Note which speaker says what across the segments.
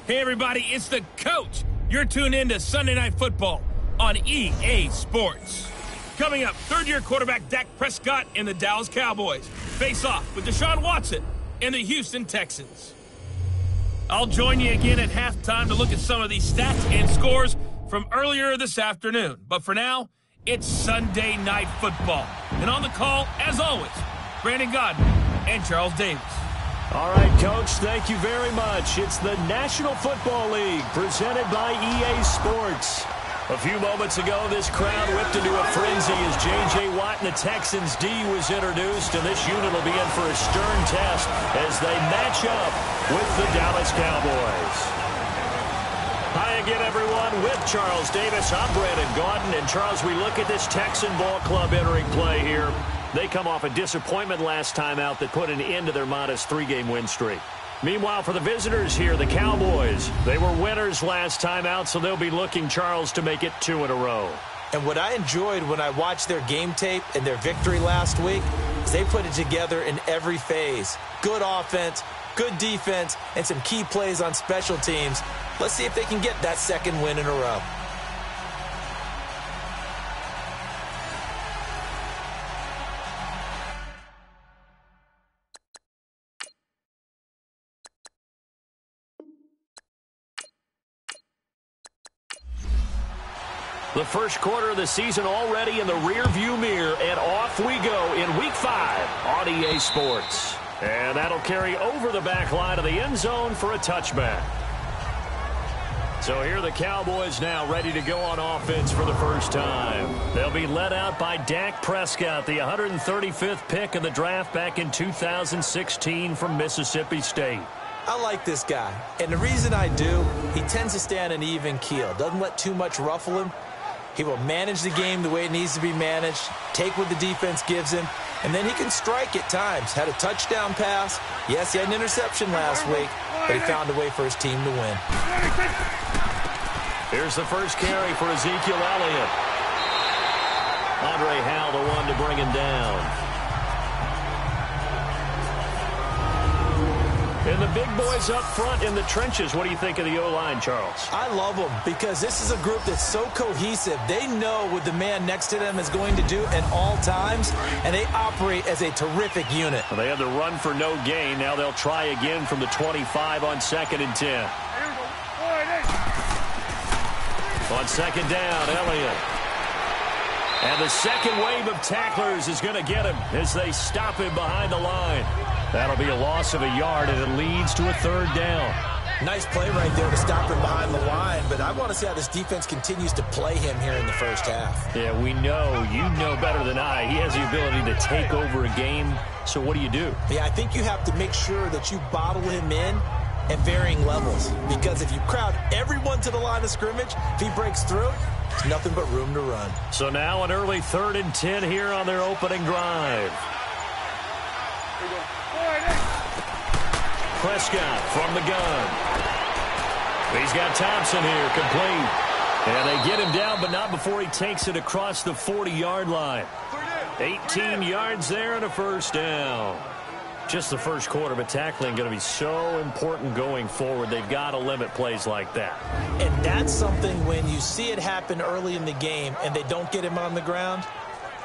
Speaker 1: Hey, everybody, it's the coach. You're tuned in to Sunday Night Football on EA Sports. Coming up, third-year quarterback Dak Prescott and the Dallas Cowboys face off with Deshaun Watson and the Houston Texans. I'll join you again at halftime to look at some of these stats and scores from earlier this afternoon. But for now, it's Sunday Night Football. And on the call, as always, Brandon Godden and Charles Davis.
Speaker 2: All right, Coach, thank you very much. It's the National Football League presented by EA Sports. A few moments ago, this crowd whipped into a frenzy as J.J. Watt and the Texans' D was introduced, and this unit will be in for a stern test as they match up with the Dallas Cowboys. Hi again, everyone, with Charles Davis. I'm Brandon Gaudin, and Charles, we look at this Texan ball club entering play here. They come off a disappointment last time out that put an end to their modest 3-game win streak. Meanwhile, for the visitors here, the Cowboys, they were winners last time out, so they'll be looking, Charles, to make it 2 in a row.
Speaker 3: And what I enjoyed when I watched their game tape and their victory last week is they put it together in every phase. Good offense, good defense, and some key plays on special teams. Let's see if they can get that second win in a row.
Speaker 2: The first quarter of the season already in the rearview mirror, and off we go in Week 5 on EA Sports. And that'll carry over the back line of the end zone for a touchback. So here are the Cowboys now ready to go on offense for the first time. They'll be led out by Dak Prescott, the 135th pick in the draft back in 2016 from Mississippi State.
Speaker 3: I like this guy, and the reason I do, he tends to stay on an even keel, doesn't let too much ruffle him. He will manage the game the way it needs to be managed, take what the defense gives him, and then he can strike at times. Had a touchdown pass. Yes, he had an interception last week, but he found a way for his team to win.
Speaker 2: Here's the first carry for Ezekiel Elliott. Andre Howell, the one to bring him down. And the big boys up front in the trenches. What do you think of the O-line, Charles?
Speaker 3: I love them because this is a group that's so cohesive. They know what the man next to them is going to do at all times, and they operate as a terrific unit.
Speaker 2: Well, they had the run for no gain. Now they'll try again from the 25 on 2nd and 10. On 2nd down, Elliott. And the second wave of tacklers is going to get him as they stop him behind the line. That'll be a loss of a yard, and it leads to a 3rd down.
Speaker 3: Nice play right there to stop him behind the line, but I want to see how this defense continues to play him here in the first half.
Speaker 2: Yeah, we know. You know better than I. He has the ability to take over a game, so what do you do?
Speaker 3: Yeah, I think you have to make sure that you bottle him in at varying levels, because if you crowd everyone to the line of scrimmage, if he breaks through, there's nothing but room to run.
Speaker 2: So now an early 3rd and 10 here on their opening drive. Prescott from the gun. He's got Thompson here, complete. And they get him down, but not before he takes it across the 40-yard line. 18 yards there and a 1st down. Just the first quarter, but tackling going to be so important going forward. They've got to limit plays like that.
Speaker 3: And that's something when you see it happen early in the game and they don't get him on the ground,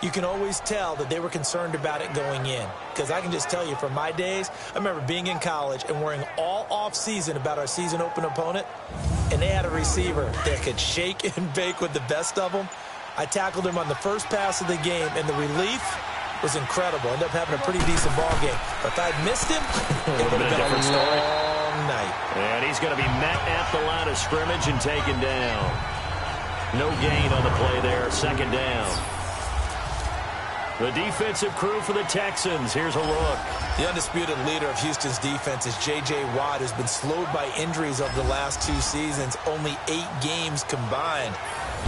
Speaker 3: you can always tell that they were concerned about it going in. Because I can just tell you from my days, I remember being in college and worrying all off-season about our season open opponent, and they had a receiver that could shake and bake with the best of them. I tackled him on the first pass of the game, and the relief was incredible. Ended up having a pretty decent ball game. But if I'd missed him, it would have been a different story. Long night.
Speaker 2: And he's going to be met at the line of scrimmage and taken down. No gain on the play there. 2nd down. The defensive crew for the Texans. Here's a look.
Speaker 3: The undisputed leader of Houston's defense is J.J. Watt, who's been slowed by injuries over the last 2 seasons, only 8 games combined.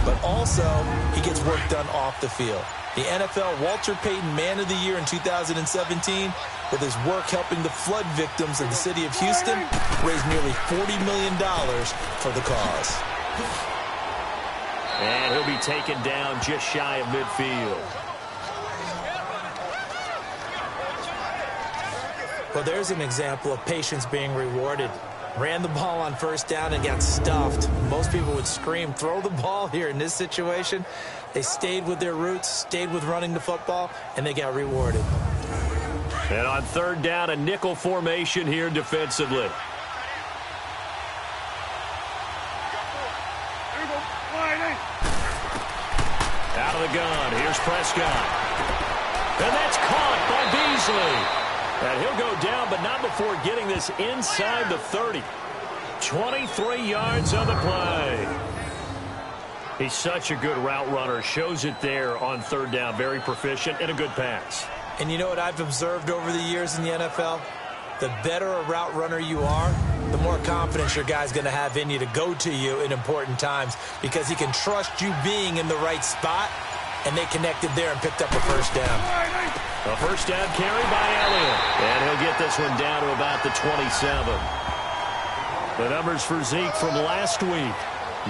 Speaker 3: But also, he gets work done off the field. The NFL Walter Payton Man of the Year in 2017, with his work helping the flood victims of the city of Houston, raised nearly $40 million for the cause.
Speaker 2: And he'll be taken down just shy of midfield.
Speaker 3: Well, there's an example of patience being rewarded. Ran the ball on first down and got stuffed. Most people would scream, throw the ball here. In this situation, they stayed with their roots, stayed with running the football, and they got rewarded.
Speaker 2: And on third down, a nickel formation here defensively. Out of the gun, here's Prescott. And that's caught by Beasley. And he'll go down, but not before getting this inside the 30. 23 yards on the play. He's such a good route runner. Shows it there on third down. Very proficient and a good pass.
Speaker 3: And you know what I've observed over the years in the NFL? The better a route runner you are, the more confidence your guy's going to have in you to go to you in important times because he can trust you being in the right spot, and they connected there and picked up a first down.
Speaker 2: A first down carry by Elliott. And he'll get this one down to about the 27. The numbers for Zeke from last week.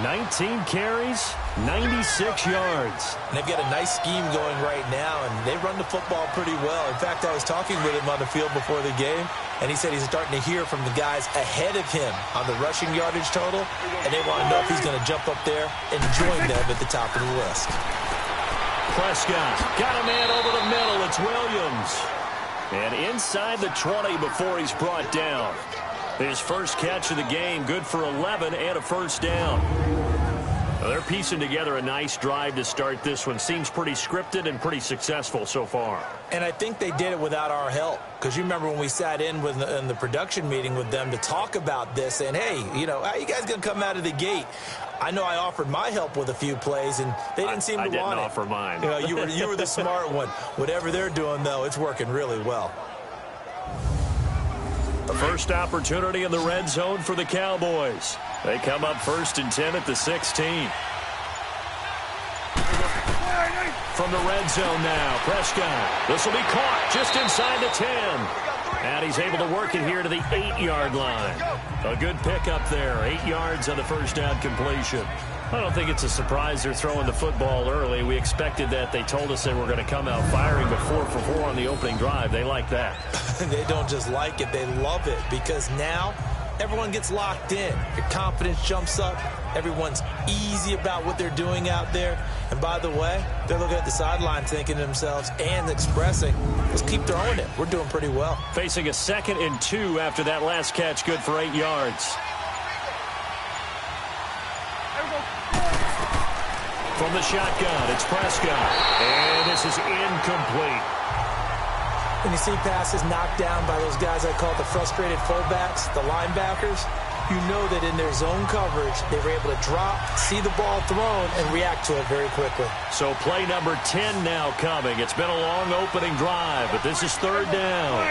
Speaker 2: 19 carries, 96 yards.
Speaker 3: And they've got a nice scheme going right now, and they run the football pretty well. In fact, I was talking with him on the field before the game, and he said he's starting to hear from the guys ahead of him on the rushing yardage total, and they want to know if he's going to jump up there and join them at the top of the list.
Speaker 2: Prescott got a man over the middle. It's Williams. And inside the 20 before he's brought down. His first catch of the game, good for 11 and a first down. Well, they're piecing together a nice drive to start this one. Seems pretty scripted and pretty successful so far.
Speaker 3: And I think they did it without our help. Because you remember when we sat in the production meeting with them to talk about this, and hey, you know, how you guys going to come out of the gate? I know I offered my help with a few plays, and they didn't seem to want it.
Speaker 2: I didn't offer mine.
Speaker 3: You know, you were the smart one. Whatever they're doing, though, it's working really well.
Speaker 2: The first opportunity in the red zone for the Cowboys. They come up 1st and 10 at the 16. From the red zone now, Prescott. This will be caught just inside the 10. And he's able to work it here to the 8-yard line. A good pickup there. 8 yards on the first down completion. I don't think it's a surprise they're throwing the football early. We expected that. They told us they were going to come out firing, but 4 for 4 on the opening drive. They like that.
Speaker 3: They don't just like it. They love it because now everyone gets locked in. Your confidence jumps up. Everyone's easy about what they're doing out there. And by the way, they're looking at the sideline thinking to themselves and expressing, let's keep throwing it. We're doing pretty well.
Speaker 2: Facing a 2nd and 2 after that last catch, good for 8 yards. From the shotgun, it's Prescott. And this is incomplete.
Speaker 3: When you see passes knocked down by those guys I call the frustrated fullbacks, the linebackers, you know that in their zone coverage, they were able to drop, see the ball thrown, and react to it very quickly.
Speaker 2: So play number 10 now coming. It's been a long opening drive, but this is 3rd down.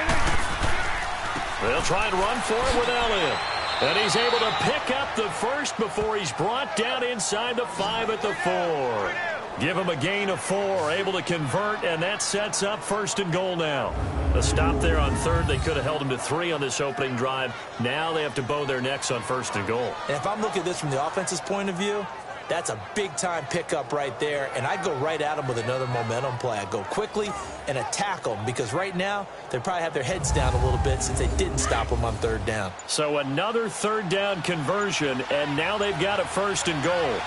Speaker 2: They'll try and run for it with Elliott. And he's able to pick up the first before he's brought down inside the 5 at the 4. Give him a gain of 4, able to convert, and that sets up 1st and goal now. A stop there on 3rd. They could have held him to 3 on this opening drive. Now they have to bow their necks on 1st and goal.
Speaker 3: And if I'm looking at this from the offense's point of view, that's a big-time pickup right there, and I'd go right at them with another momentum play. I'd go quickly and attack them because right now they probably have their heads down a little bit since they didn't stop them on 3rd down.
Speaker 2: So another 3rd down conversion, and now they've got a 1st and goal.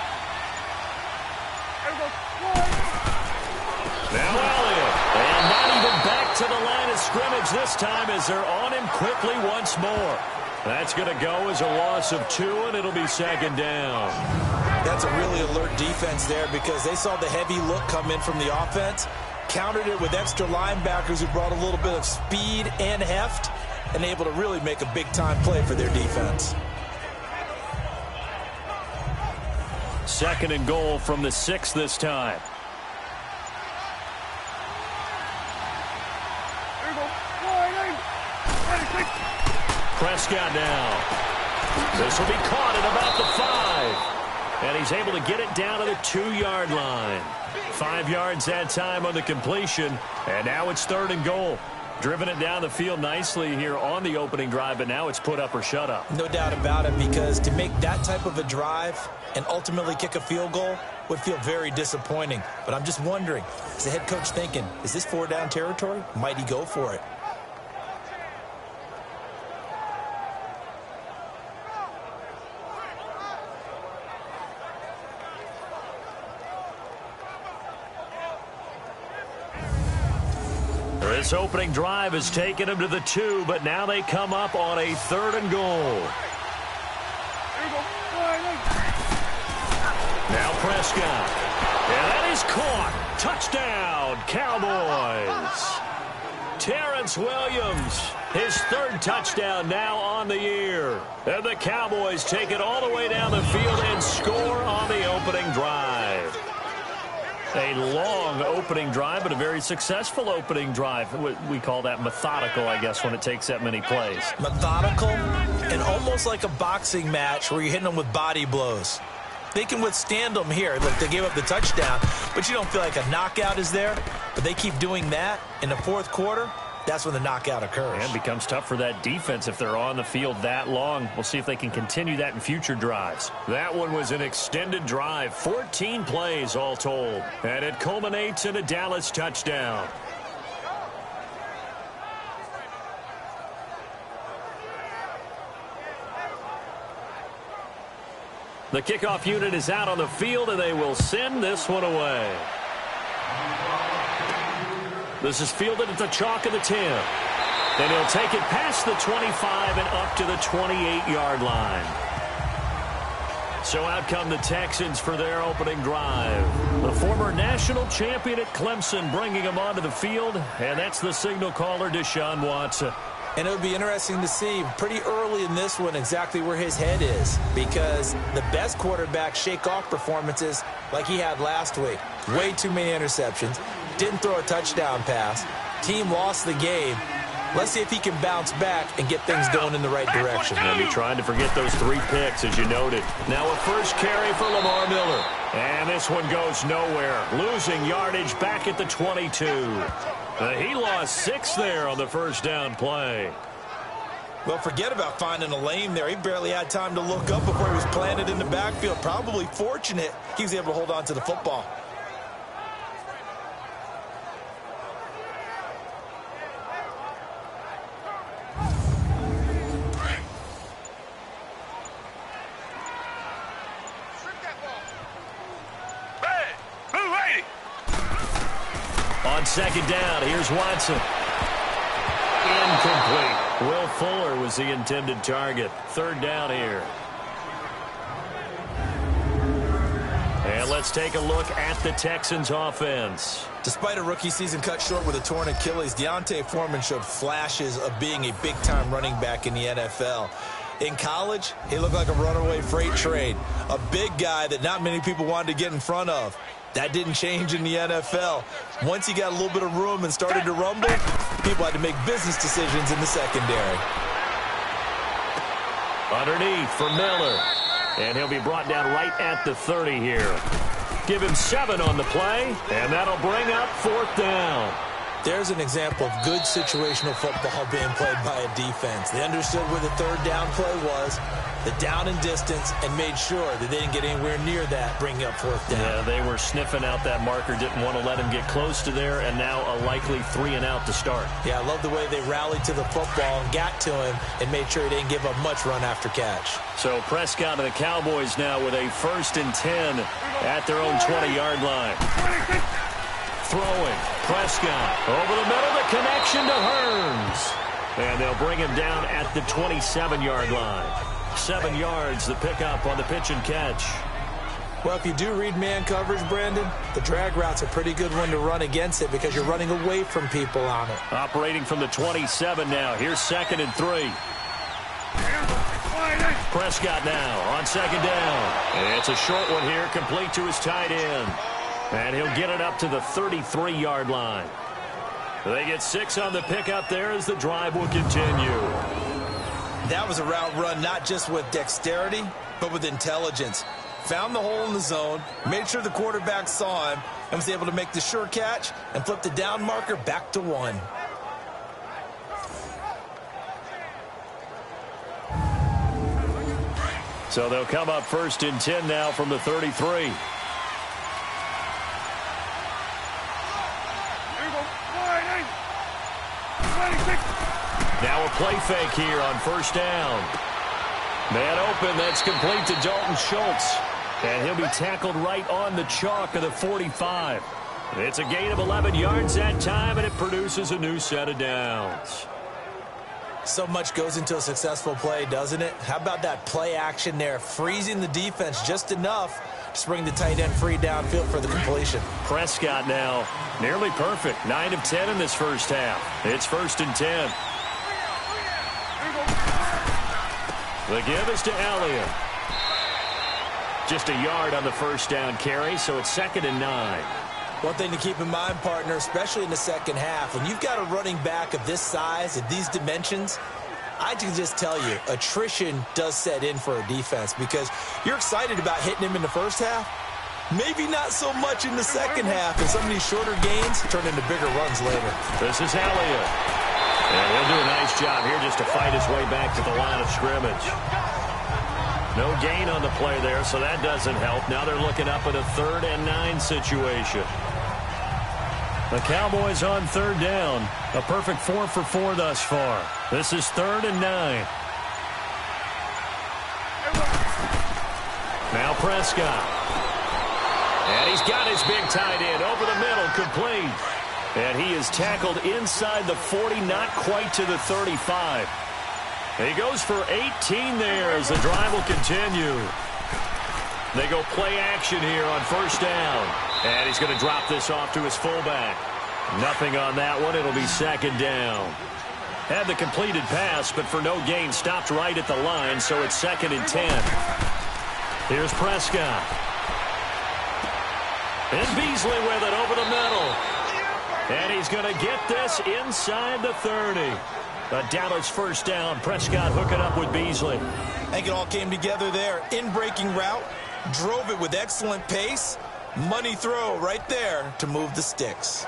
Speaker 2: Now Elliott, and not even back to the line of scrimmage this time as they're on him quickly once more. That's going to go as a loss of 2, and it'll be 2nd down.
Speaker 3: That's a really alert defense there because they saw the heavy look come in from the offense, countered it with extra linebackers who brought a little bit of speed and heft, and able to really make a big-time play for their defense.
Speaker 2: 2nd and goal from the 6 this time. Prescott now. This will be caught at about the 5. And he's able to get it down to the 2-yard line. 5 yards that time on the completion. And now it's 3rd and goal. Driven it down the field nicely here on the opening drive, but now it's put up or shut up.
Speaker 3: No doubt about it, because to make that type of a drive and ultimately kick a field goal would feel very disappointing. But I'm just wondering, is the head coach thinking, is this 4-down territory? Might he go for it?
Speaker 2: This opening drive has taken them to the 2, but now they come up on a 3rd and goal. Now Prescott. And that is caught. Touchdown, Cowboys. Terrence Williams, his 3rd touchdown now on the year. And the Cowboys take it all the way down the field and score on the opening drive. A long opening drive, but a very successful opening drive. We call that methodical, I guess, when it takes that many plays.
Speaker 3: Methodical and almost like a boxing match where you're hitting them with body blows. They can withstand them here. Look, they gave up the touchdown, but you don't feel like a knockout is there. But they keep doing that in the 4th quarter. That's when the knockout occurs.
Speaker 2: And it becomes tough for that defense if they're on the field that long. We'll see if they can continue that in future drives. That one was an extended drive, 14 plays all told. And it culminates in a Dallas touchdown. The kickoff unit is out on the field, and they will send this one away. This is fielded at the chalk of the 10. Then he'll take it past the 25 and up to the 28-yard line. So out come the Texans for their opening drive. The former national champion at Clemson bringing him onto the field, and that's the signal caller, Deshaun Watson.
Speaker 3: And it would be interesting to see pretty early in this one exactly where his head is, because the best quarterbacks shake off performances like he had last week. Way too many interceptions. Didn't throw a touchdown pass. Team lost the game. Let's see if he can bounce back and get things going in the right direction.
Speaker 2: He'll be trying to forget those 3 picks, as you noted. Now a first carry for Lamar Miller. And this one goes nowhere. Losing yardage back at the 22. He lost 6 there on the first down play.
Speaker 3: Well, forget about finding a lane there. He barely had time to look up before he was planted in the backfield. Probably fortunate he was able to hold on to the football.
Speaker 2: On second down, here's Watson. Incomplete. Will Fuller was the intended target. 3rd down here. And let's take a look at the Texans offense.
Speaker 3: Despite a rookie season cut short with a torn Achilles, Deontay Foreman showed flashes of being a big-time running back in the NFL. In college, he looked like a runaway freight train. A big guy that not many people wanted to get in front of. That didn't change in the NFL. Once he got a little bit of room and started to rumble, people had to make business decisions in the secondary.
Speaker 2: Underneath for Miller. And he'll be brought down right at the 30 here. Give him 7 on the play, and that'll bring up 4th down.
Speaker 3: There's an example of good situational football being played by a defense. They understood where the 3rd down play was, the down and distance, and made sure that they didn't get anywhere near that, bringing up 4th down.
Speaker 2: Yeah, they were sniffing out that marker, didn't want to let him get close to there, and now a likely 3 and out to start.
Speaker 3: Yeah, I love the way they rallied to the football and got to him and made sure he didn't give up much run after catch.
Speaker 2: So Prescott and the Cowboys now with a 1st and 10 at their own 20-yard line. Throwing. Prescott over the middle, the connection to Hearns. And they'll bring him down at the 27-yard line. 7 yards, the pickup on the pitch and catch.
Speaker 3: Well, if you do read man coverage, Brandon, the drag route's a pretty good one to run against it because you're running away from people on it.
Speaker 2: Operating from the 27 now. Here's 2nd and 3. Prescott now on 2nd down. And it's a short one here, complete to his tight end. And he'll get it up to the 33-yard line. They get 6 on the pickup there as the drive will continue.
Speaker 3: That was a route run not just with dexterity, but with intelligence. Found the hole in the zone, made sure the quarterback saw him, and was able to make the sure catch and flip the down marker back to 1.
Speaker 2: So they'll come up 1st and 10 now from the 33. Now a play fake here on 1st down. Man open, that's complete to Dalton Schultz. And he'll be tackled right on the chalk of the 45. It's a gain of 11 yards that time, and it produces a new set of downs.
Speaker 3: So much goes into a successful play, doesn't it? How about that play action there, freezing the defense just enough to bring the tight end free downfield for the completion.
Speaker 2: Prescott now nearly perfect. 9 of 10 in this first half. It's 1st and 10. The give is to Elliott. Just a yard on the first down carry, so it's 2nd and 9.
Speaker 3: One thing to keep in mind, partner, especially in the second half, when you've got a running back of this size, of these dimensions, I can just tell you, attrition does set in for a defense because you're excited about hitting him in the first half. Maybe not so much in the second half, and some of these shorter gains turn into bigger runs later.
Speaker 2: This is Elliott. And he'll do a nice job here just to fight his way back to the line of scrimmage. No gain on the play there, so that doesn't help. Now they're looking up at a 3rd and 9 situation. The Cowboys on 3rd down. A perfect 4 for 4 thus far. This is 3rd and 9. Now Prescott. And he's got his big tight end over the middle, complete. And he is tackled inside the 40, not quite to the 35. He goes for 18 there as the drive will continue. They go play action here on 1st down. And he's going to drop this off to his fullback. Nothing on that one. It'll be 2nd down. Had the completed pass, but for no gain, stopped right at the line, so it's 2nd and 10. Here's Prescott. And Beasley with it over the middle. And he's going to get this inside the 30. A Dallas 1st down. Prescott hooking up with Beasley.
Speaker 3: I think it all came together there. In-breaking route. Drove it with excellent pace. Money throw right there to move the sticks.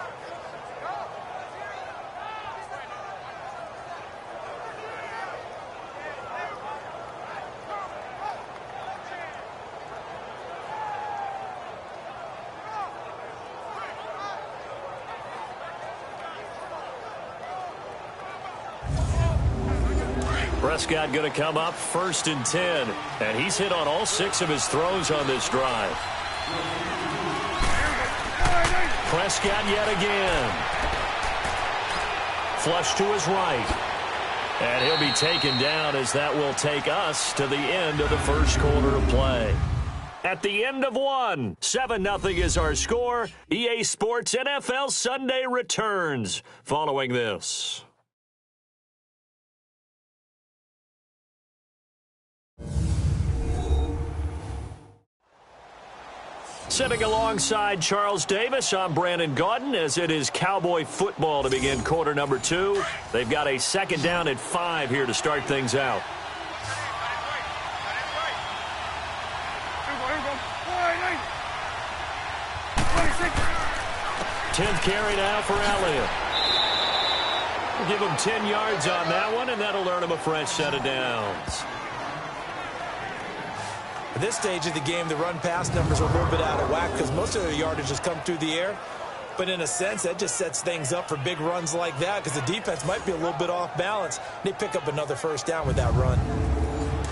Speaker 2: Prescott going to come up 1st and 10. And he's hit on all 6 of his throws on this drive. Prescott yet again. Flush to his right. And he'll be taken down as that will take us to the end of the first quarter of play. At the end of one, 7-0 is our score. EA Sports NFL Sunday returns following this. Sitting alongside Charles Davis, I'm Brandon Gaudin as it is Cowboy football to begin quarter number 2. They've got a 2nd down and 5 here to start things out. Tenth carry now for Elliott. We'll give him 10 yards on that one, and that'll earn him a fresh set of downs.
Speaker 3: At this stage of the game, the run-pass numbers are a little bit out of whack because most of their yardage has come through the air. But in a sense, that just sets things up for big runs like that because the defense might be a little bit off balance. They pick up another 1st down with that run.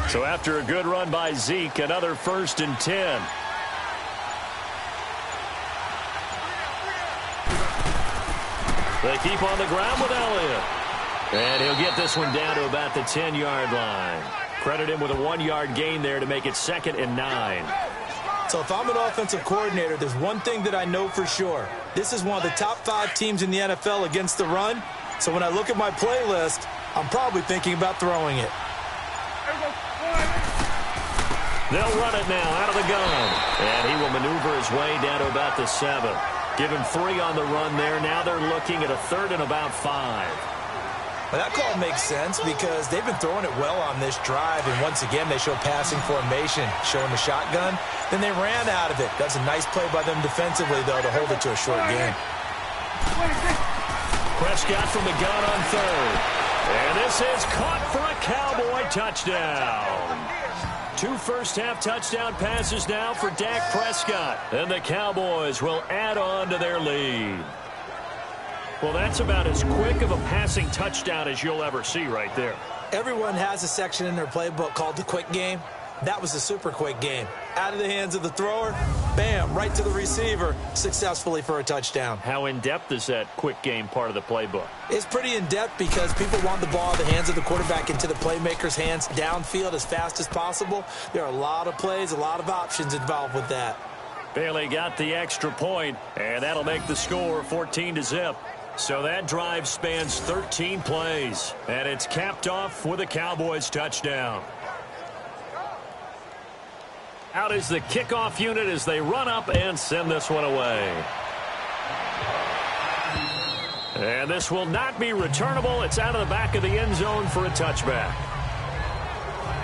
Speaker 2: So after a good run by Zeke, another 1st and 10. They keep on the ground with Elliott. And he'll get this one down to about the 10-yard line. Credit him with a 1-yard gain there to make it 2nd and 9.
Speaker 3: So if I'm an offensive coordinator, there's one thing that I know for sure. This is one of the top 5 teams in the NFL against the run. So when I look at my playlist, I'm probably thinking about throwing it.
Speaker 2: They'll run it now out of the gun. And he will maneuver his way down to about the 7. Give him 3 on the run there. Now they're looking at a 3rd and about 5.
Speaker 3: Well, that call makes sense because they've been throwing it well on this drive, and once again they show passing formation, showing the shotgun. Then they ran out of it. That's a nice play by them defensively, though, to hold it to a short game.
Speaker 2: Prescott from the gun on 3rd. And this is caught for a Cowboy touchdown. 2 first-half touchdown passes now for Dak Prescott. And the Cowboys will add on to their lead. Well, that's about as quick of a passing touchdown as you'll ever see right there.
Speaker 3: Everyone has a section in their playbook called the quick game. That was a super quick game. Out of the hands of the thrower, bam, right to the receiver, successfully for a touchdown.
Speaker 2: How in-depth is that quick game part of the playbook?
Speaker 3: It's pretty in-depth because people want the ball in the hands of the quarterback into the playmaker's hands downfield as fast as possible. There are a lot of plays, a lot of options involved with that.
Speaker 2: Bailey got the extra point, and that'll make the score 14-0. So that drive spans 13 plays, and it's capped off with a Cowboys touchdown. Out is the kickoff unit as they run up and send this one away. And this will not be returnable. It's out of the back of the end zone for a touchback.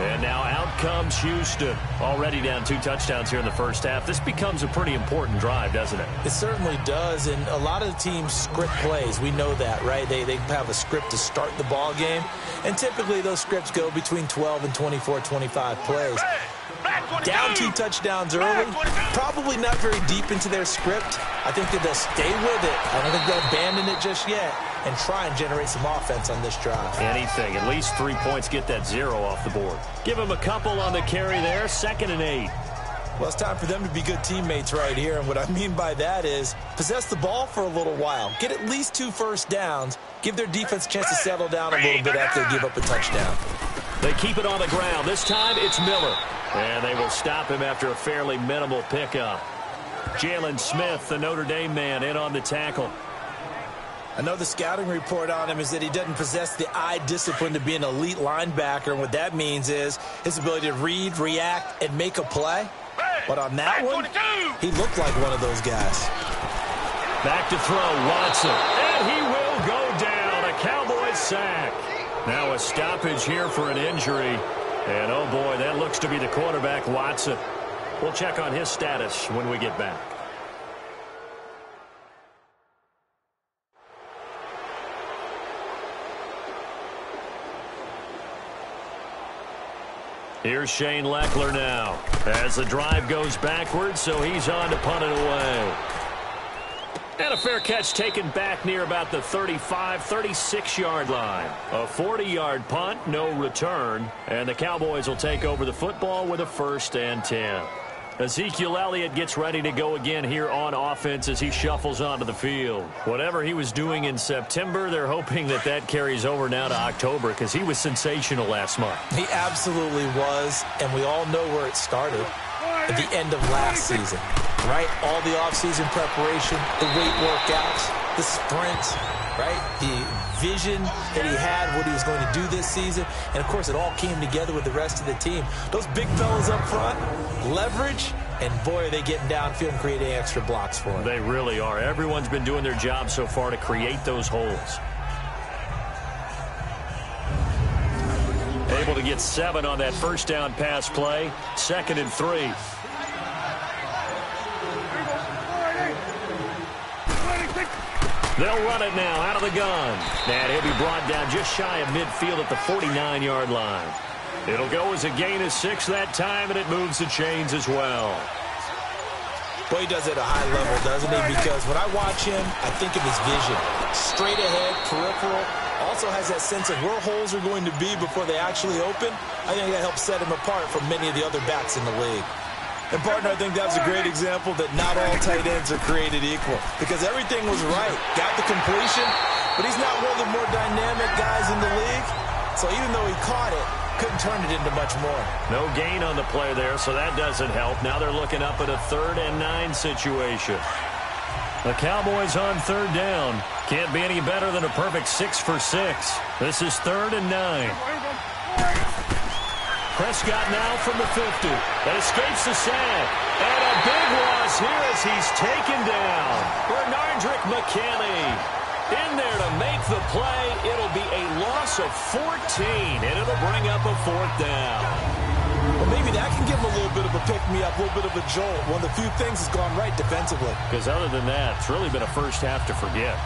Speaker 2: And now out comes Houston. Already down 2 touchdowns here in the first half. This becomes a pretty important drive, doesn't it?
Speaker 3: It certainly does, and a lot of the teams script plays. We know that, right? They have a script to start the ball game, and typically those scripts go between 12 and 24, 25 plays. Down 2 touchdowns early, probably not very deep into their script. I think that they'll stay with it. I don't think they'll abandon it just yet and try and generate some offense on this drive.
Speaker 2: Anything. At least 3 points, get that 0 off the board. Give them a couple on the carry there. 2nd and 8.
Speaker 3: Well, it's time for them to be good teammates right here, and what I mean by that is possess the ball for a little while. Get at least 2 first downs. Give their defense a chance to settle down a little bit after they give up a touchdown.
Speaker 2: They keep it on the ground. This time it's Miller. And they will stop him after a fairly minimal pickup. Jalen Smith, the Notre Dame man, in on the tackle.
Speaker 3: I know the scouting report on him is that he doesn't possess the eye discipline to be an elite linebacker. And what that means is his ability to read, react, and make a play. But on that one, he looked like one of those guys.
Speaker 2: Back to throw, Watson. And he will go down. A Cowboys sack. Now a stoppage here for an injury. And, oh, boy, that looks to be the quarterback, Watson. We'll check on his status when we get back. Here's Shane Leckler now as the drive goes backwards, so he's on to punt it away. And a fair catch taken back near about the 35, 36-yard line. A 40-yard punt, no return. And the Cowboys will take over the football with a 1st and 10. Ezekiel Elliott gets ready to go again here on offense as he shuffles onto the field. Whatever he was doing in September, they're hoping that that carries over now to October because he was sensational last month.
Speaker 3: He absolutely was, and we all know where it started. At the end of last season, right? All the offseason preparation, the weight workouts, the sprints, right? The vision that he had, what he was going to do this season. And, of course, it all came together with the rest of the team. Those big fellas up front, leverage, and, boy, are they getting downfield and creating extra blocks for him.
Speaker 2: They really are. Everyone's been doing their job so far to create those holes. Able to get 7 on that first down pass play. 2nd and 3. They'll run it now out of the gun. And he'll be brought down just shy of midfield at the 49-yard line. It'll go as a gain of 6 that time, and it moves the chains as well.
Speaker 3: Boy, he does it at a high level, doesn't he? Because when I watch him, I think of his vision. Straight ahead, peripheral. Also has that sense of where holes are going to be before they actually open. I think that helps set him apart from many of the other backs in the league. And, partner, I think that's a great example that not all tight ends are created equal. Because everything was right. Got the completion, but he's not one of the more dynamic guys in the league. So even though he caught it, couldn't turn it into much more.
Speaker 2: No gain on the play there, so that doesn't help. Now they're looking up at a 3rd and 9 situation. The Cowboys on 3rd down. Can't be any better than a perfect 6 for 6. This is 3rd and 9. Prescott now from the 50. That escapes the sack. And a big loss here as he's taken down. Bernardrick McKinney in there to make the play. It'll be a loss of 14, and it'll bring up a 4th down.
Speaker 3: Well, maybe that can give him a little bit of a pick-me-up, a little bit of a jolt. One of the few things that's gone right defensively.
Speaker 2: Because other than that, it's really been a first half to forget.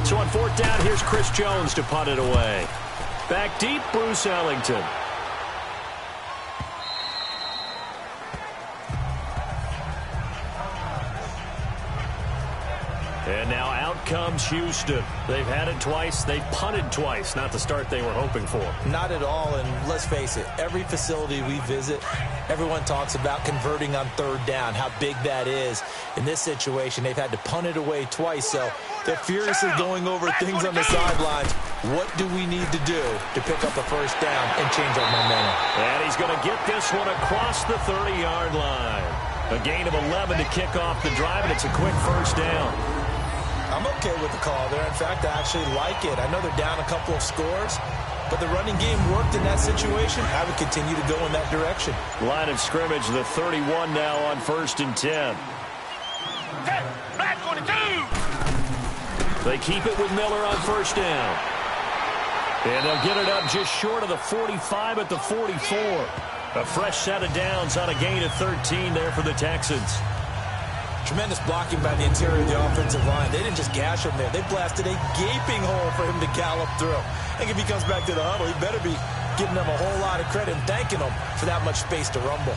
Speaker 2: So on 4th down, here's Chris Jones to punt it away. Back deep, Bruce Ellington. And now out comes Houston. They've had it twice. They've punted twice. Not the start they were hoping for.
Speaker 3: Not at all, and let's face it, every facility we visit, everyone talks about converting on third down, how big that is. In this situation, they've had to punt it away twice, so they're furiously going over things on the sidelines. What do we need to do to pick up a first down and change our momentum?
Speaker 2: And he's going to get this one across the 30-yard line. A gain of 11 to kick off the drive, and it's a quick first down.
Speaker 3: I'm okay with the call there. In fact, I actually like it. I know they're down a couple of scores, but the running game worked in that situation. I would continue to go in that direction.
Speaker 2: Line of scrimmage, the 31 now on 1st and 10.
Speaker 1: Back 22.
Speaker 2: They keep it with Miller on first down. And they'll get it up just short of the 45 at the 44. A fresh set of downs on a gain of 13 there for the Texans.
Speaker 3: Tremendous blocking by the interior of the offensive line. They didn't just gash him there. They blasted a gaping hole for him to gallop through. I think if he comes back to the huddle, he better be giving them a whole lot of credit and thanking them for that much space to rumble.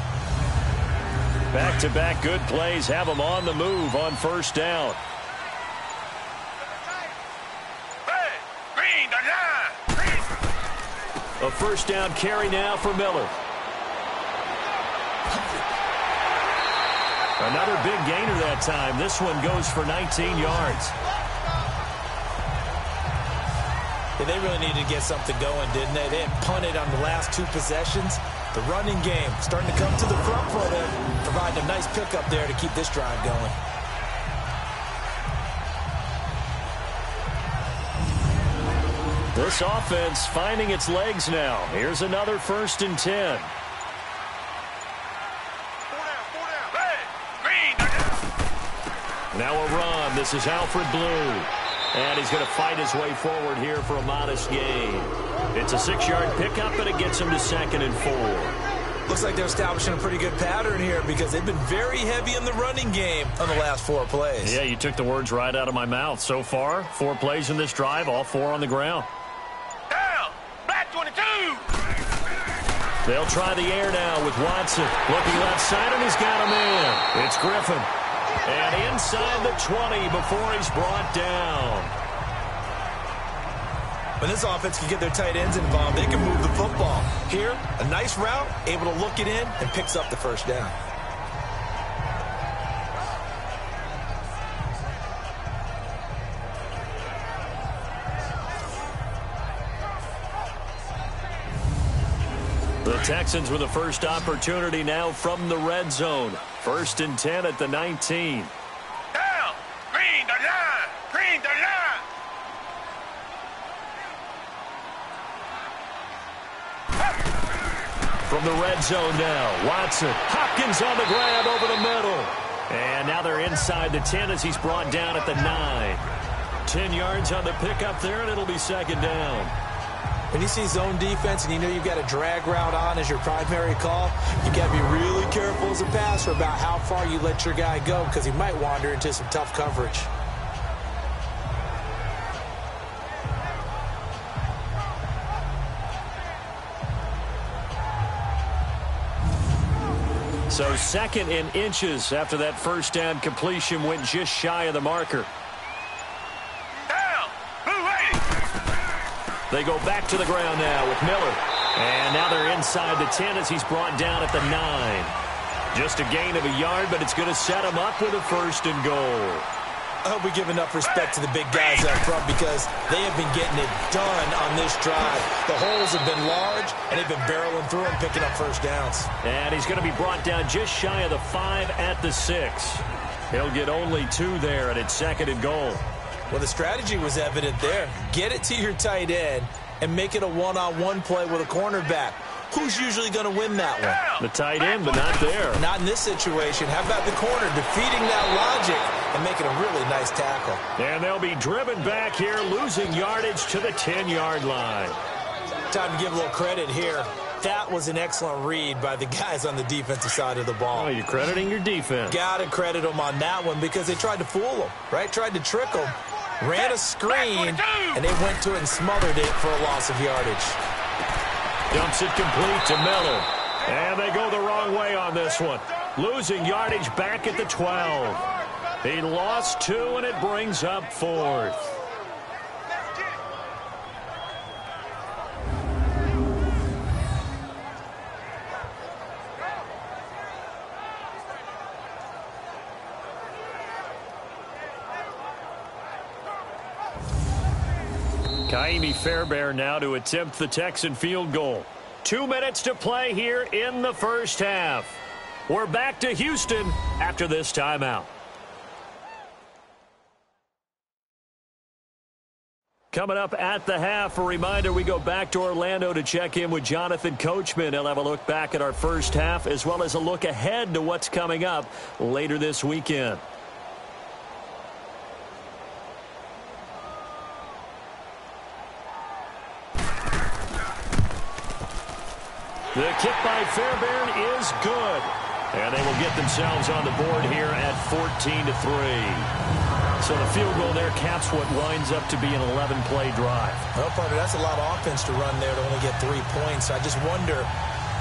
Speaker 2: Back-to-back good plays have them on the move on first down. A first down carry now for Miller. Another big gainer that time. This one goes for 19 yards.
Speaker 3: Yeah, they really needed to get something going, didn't they? They had punted on the last two possessions. The running game starting to come to the front for them, providing a nice pickup there to keep this drive going.
Speaker 2: This offense finding its legs now. Here's another 1st and 10. Now a run. This is Alfred Blue. And he's going to fight his way forward here for a modest gain. It's a 6-yard pickup, and it gets him to 2nd and 4.
Speaker 3: Looks like they're establishing a pretty good pattern here because they've been very heavy in the running game on the last 4 plays.
Speaker 2: Yeah, you took the words right out of my mouth. So far, 4 plays in this drive, all 4 on the ground.
Speaker 1: Down. Back 22.
Speaker 2: They'll try the air now with Watson. Looking left side, and he's got him in. It's Griffin. And inside the 20 before he's brought down.
Speaker 3: When this offense can get their tight ends involved, they can move the football. Here, a nice route, able to look it in, and picks up the first down.
Speaker 2: The Texans with the first opportunity now from the red zone. 1st and 10 at the 19.
Speaker 1: Down. Green the line. Green the line.
Speaker 2: From the red zone now, Watson. Hopkins on the grab over the middle. And now they're inside the 10 as he's brought down at the 9. 10 yards on the pickup there, and it'll be 2nd down.
Speaker 3: When you see zone defense and you know you've got a drag route on as your primary call, you've got to be really careful as a passer about how far you let your guy go because he might wander into some tough coverage.
Speaker 2: So 2nd and inches after that first down completion went just shy of the marker. They go back to the ground now with Miller. And now they're inside the 10 as he's brought down at the 9. Just a gain of a yard, but it's going to set him up with a 1st and goal.
Speaker 3: I hope we give enough respect to the big guys up front because they have been getting it done on this drive. The holes have been large, and they've been barreling through them, picking up first downs.
Speaker 2: And he's going to be brought down just shy of the 5 at the 6. He'll get only 2 there, and it's 2nd and goal.
Speaker 3: Well, the strategy was evident there. Get it to your tight end and make it a one-on-one play with a cornerback. Who's usually going to win that one?
Speaker 2: The tight end, but not there.
Speaker 3: Not in this situation. How about the corner defeating that logic and making a really nice tackle?
Speaker 2: And they'll be driven back here, losing yardage to the 10-yard line.
Speaker 3: Time to give a little credit here. That was an excellent read by the guys on the defensive side of the ball.
Speaker 2: Oh, you're crediting your defense.
Speaker 3: Got to credit them on that one because they tried to fool them, right? Tried to trick them. Ran a screen, and they went to it and smothered it for a loss of yardage.
Speaker 2: Dumps it complete to Miller. And they go the wrong way on this one. Losing yardage back at the 12. He lost 2, and it brings up 4th. Kaimi Fairbairn now to attempt the Texan field goal. 2 minutes to play here in the first half. We're back to Houston after this timeout. Coming up at the half, a reminder, we go back to Orlando to check in with Jonathan Coachman. He'll have a look back at our first half as well as a look ahead to what's coming up later this weekend. The kick by Fairbairn is good. And they will get themselves on the board here at 14-3. So the field goal there caps what winds up to be an 11-play drive.
Speaker 3: Well, partner, that's a lot of offense to run there to only get 3 points. I just wonder,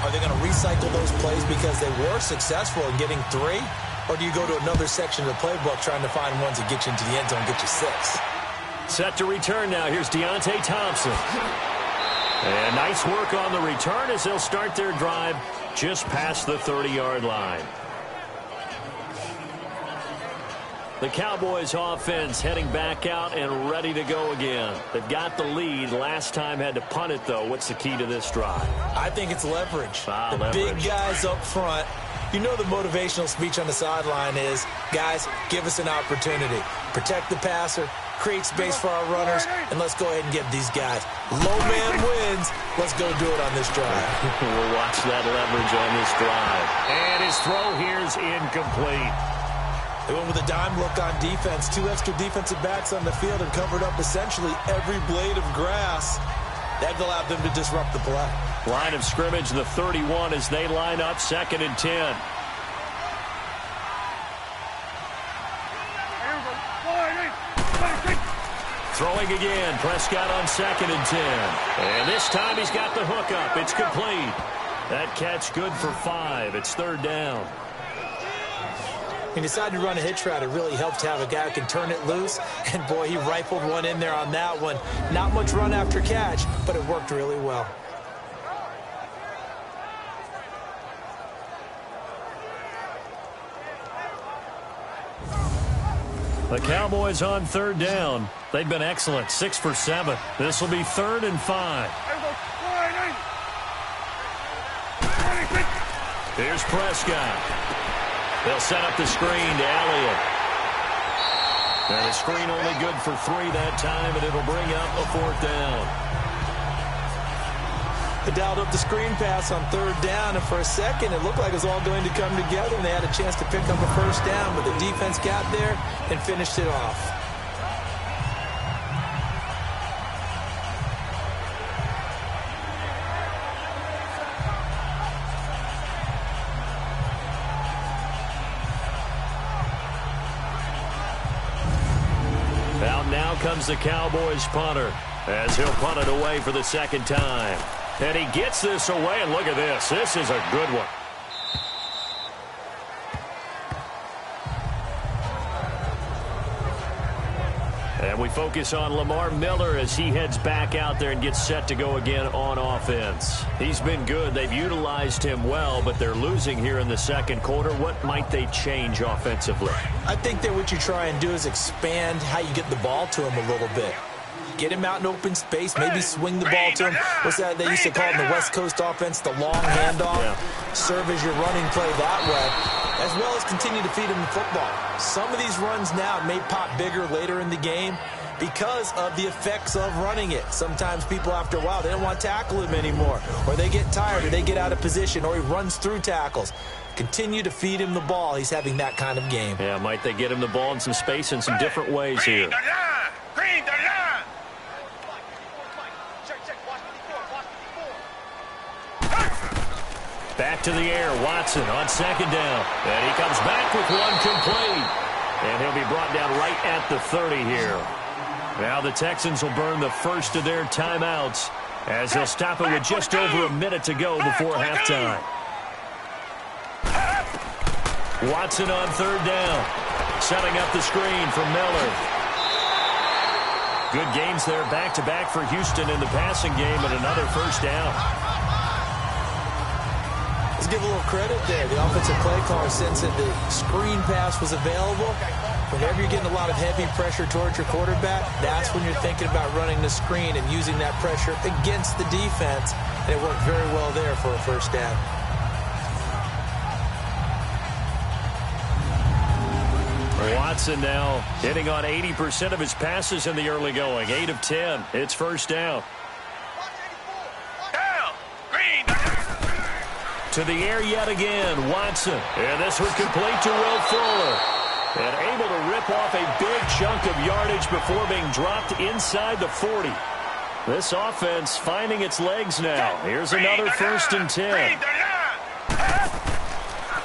Speaker 3: are they going to recycle those plays because they were successful in getting 3? Or do you go to another section of the playbook trying to find ones that get you into the end zone and get you 6?
Speaker 2: Set to return now. Here's Deontay Thompson. And nice work on the return as they'll start their drive just past the 30-yard line. The Cowboys offense heading back out and ready to go again. They've got the lead. Last time had to punt it, though. What's the key to this drive?
Speaker 3: I think it's leverage.
Speaker 2: Leverage.
Speaker 3: Big guys up front. You know the motivational speech on the sideline is, guys, give us an opportunity. Protect the passer, create space for our runners, and let's go ahead and get these guys. Low man wins. Let's go do it on this drive.
Speaker 2: We'll watch that leverage on this drive. And his throw here is incomplete.
Speaker 3: They went with a dime look on defense. 2 extra defensive backs on the field and covered up essentially every blade of grass. That allowed them to disrupt the play.
Speaker 2: Line of scrimmage, the 31 as they line up 2nd and 10. Throwing again, Prescott on 2nd and 10. And this time he's got the hook up. It's complete. That catch good for 5. It's 3rd down.
Speaker 3: He decided to run a hitch route. It really helped to have a guy who can turn it loose. And, boy, he rifled one in there on that one. Not much run after catch, but it worked really well.
Speaker 2: The Cowboys on 3rd down. They've been excellent, 6 for 7. This will be 3rd and 5. Here's Prescott. They'll set up the screen to Elliott. And the screen only good for 3 that time, and it'll bring up a 4th down.
Speaker 3: They dialed up the screen pass on 3rd down, and for a second it looked like it was all going to come together, and they had a chance to pick up a 1st down, but the defense got there and finished it off.
Speaker 2: Out now comes the Cowboys punter as he'll punt it away for the 2nd time. And he gets this away, and look at this. This is a good one. And we focus on Lamar Miller as he heads back out there and gets set to go again on offense. He's been good. They've utilized him well, but they're losing here in the 2nd quarter. What might they change offensively?
Speaker 3: I think that what you try and do is expand how you get the ball to him a little bit. Get him out in open space, maybe swing the ball to him. What's that they used to call in the West Coast offense, the long handoff? Yeah. Serve as your running play that way, as well as continue to feed him the football. Some of these runs now may pop bigger later in the game because of the effects of running it. Sometimes people, after a while, they don't want to tackle him anymore, or they get tired, or they get out of position, or he runs through tackles. Continue to feed him the ball. He's having that kind of game.
Speaker 2: Yeah, might they get him the ball in some space in some different ways here. Back to the air, Watson on 2nd down. And he comes back with one complete. And he'll be brought down right at the 30 here. Now the Texans will burn the first of their timeouts as they'll stop it with just over a minute to go before halftime. Watson on 3rd down. Setting up the screen for Miller. Good gains there back-to-back for Houston in the passing game and another first down.
Speaker 3: Let's give a little credit there. The offensive play caller sensed that the screen pass was available. Whenever you're getting a lot of heavy pressure towards your quarterback, that's when you're thinking about running the screen and using that pressure against the defense. And it worked very well there for a first down.
Speaker 2: Watson now hitting on 80% of his passes in the early going. 8 of 10. It's first down. To the air yet again, Watson. And this was complete to Will Fuller. And able to rip off a big chunk of yardage before being dropped inside the 40. This offense finding its legs now. Here's another first and 10.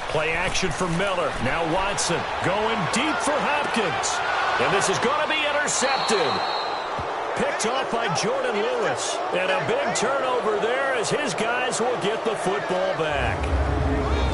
Speaker 2: Play action for Miller. Now Watson going deep for Hopkins. And this is going to be intercepted. Picked off by Jordan Lewis. And a big turnover there as his guys will get the football back.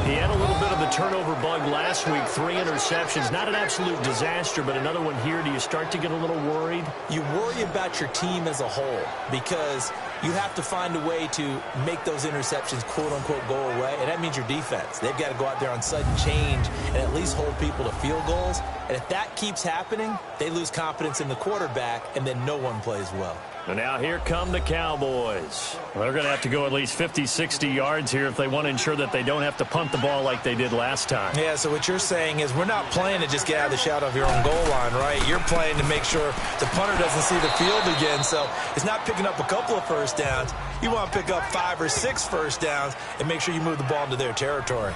Speaker 2: He had a little bit of the turnover bug last week. 3 interceptions. Not an absolute disaster, but another one here. Do you start to get a little worried?
Speaker 3: You worry about your team as a whole because you have to find a way to make those interceptions, quote-unquote, go away, and that means your defense. They've got to go out there on sudden change and at least hold people to field goals. And if that keeps happening, they lose confidence in the quarterback, and then no one plays well.
Speaker 2: And now here come the Cowboys. Well, they're going to have to go at least 50, 60 yards here if they want to ensure that they don't have to punt the ball like they did last time.
Speaker 3: Yeah, so what you're saying is we're not playing to just get out of the shadow of your own goal line, right? You're playing to make sure the punter doesn't see the field again. So it's not picking up a couple of first downs. You want to pick up 5 or 6 first downs and make sure you move the ball into their territory.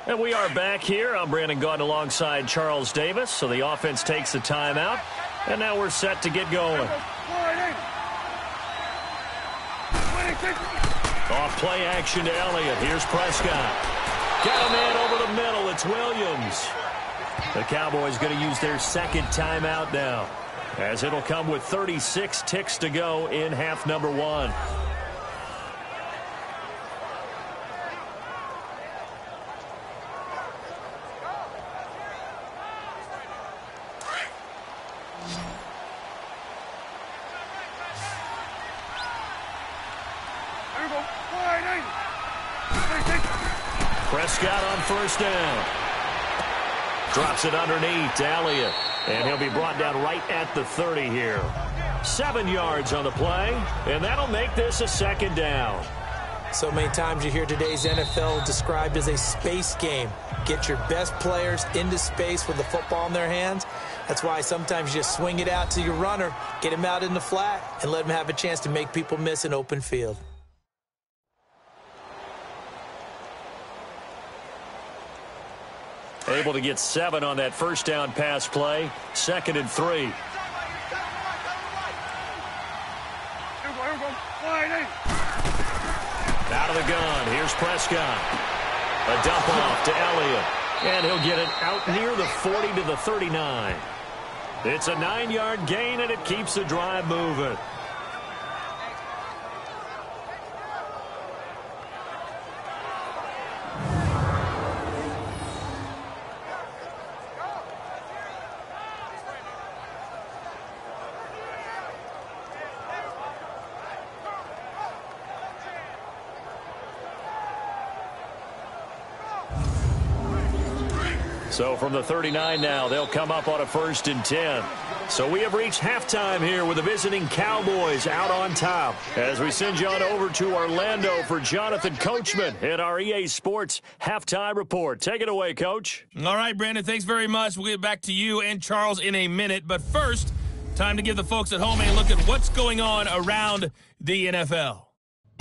Speaker 2: And we are back here. I'm Brandon Gaudin alongside Charles Davis. So the offense takes a timeout. And now we're set to get going. Off play action to Elliott. Here's Prescott. Got a man over the middle. It's Williams. The Cowboys going to use their second timeout now, as it'll come with 36 ticks to go in half number 1. Prescott on first down. Drops it underneath to Elliott. And he'll be brought down right at the 30 here. 7 yards on the play. And that'll make this a second down.
Speaker 3: So many times you hear today's NFL described as a space game. Get your best players into space with the football in their hands. That's why sometimes you just swing it out to your runner, get him out in the flat, and let him have a chance to make people miss an open field.
Speaker 2: Able to get 7 on that first down pass play. 2nd and 3. Out of the gun. Here's Prescott. A dump off to Elliott. And he'll get it out near the 40 to the 39. It's a 9-yard gain, and it keeps the drive moving. So from the 39 now, they'll come up on a 1st and 10. So we have reached halftime here with the visiting Cowboys out on top. As we send you on over to Orlando for Jonathan Coachman in our EA Sports Halftime Report. Take it away, Coach.
Speaker 1: All right, Brandon, thanks very much. We'll get back to you and Charles in a minute. But first, time to give the folks at home a look at what's going on around the NFL.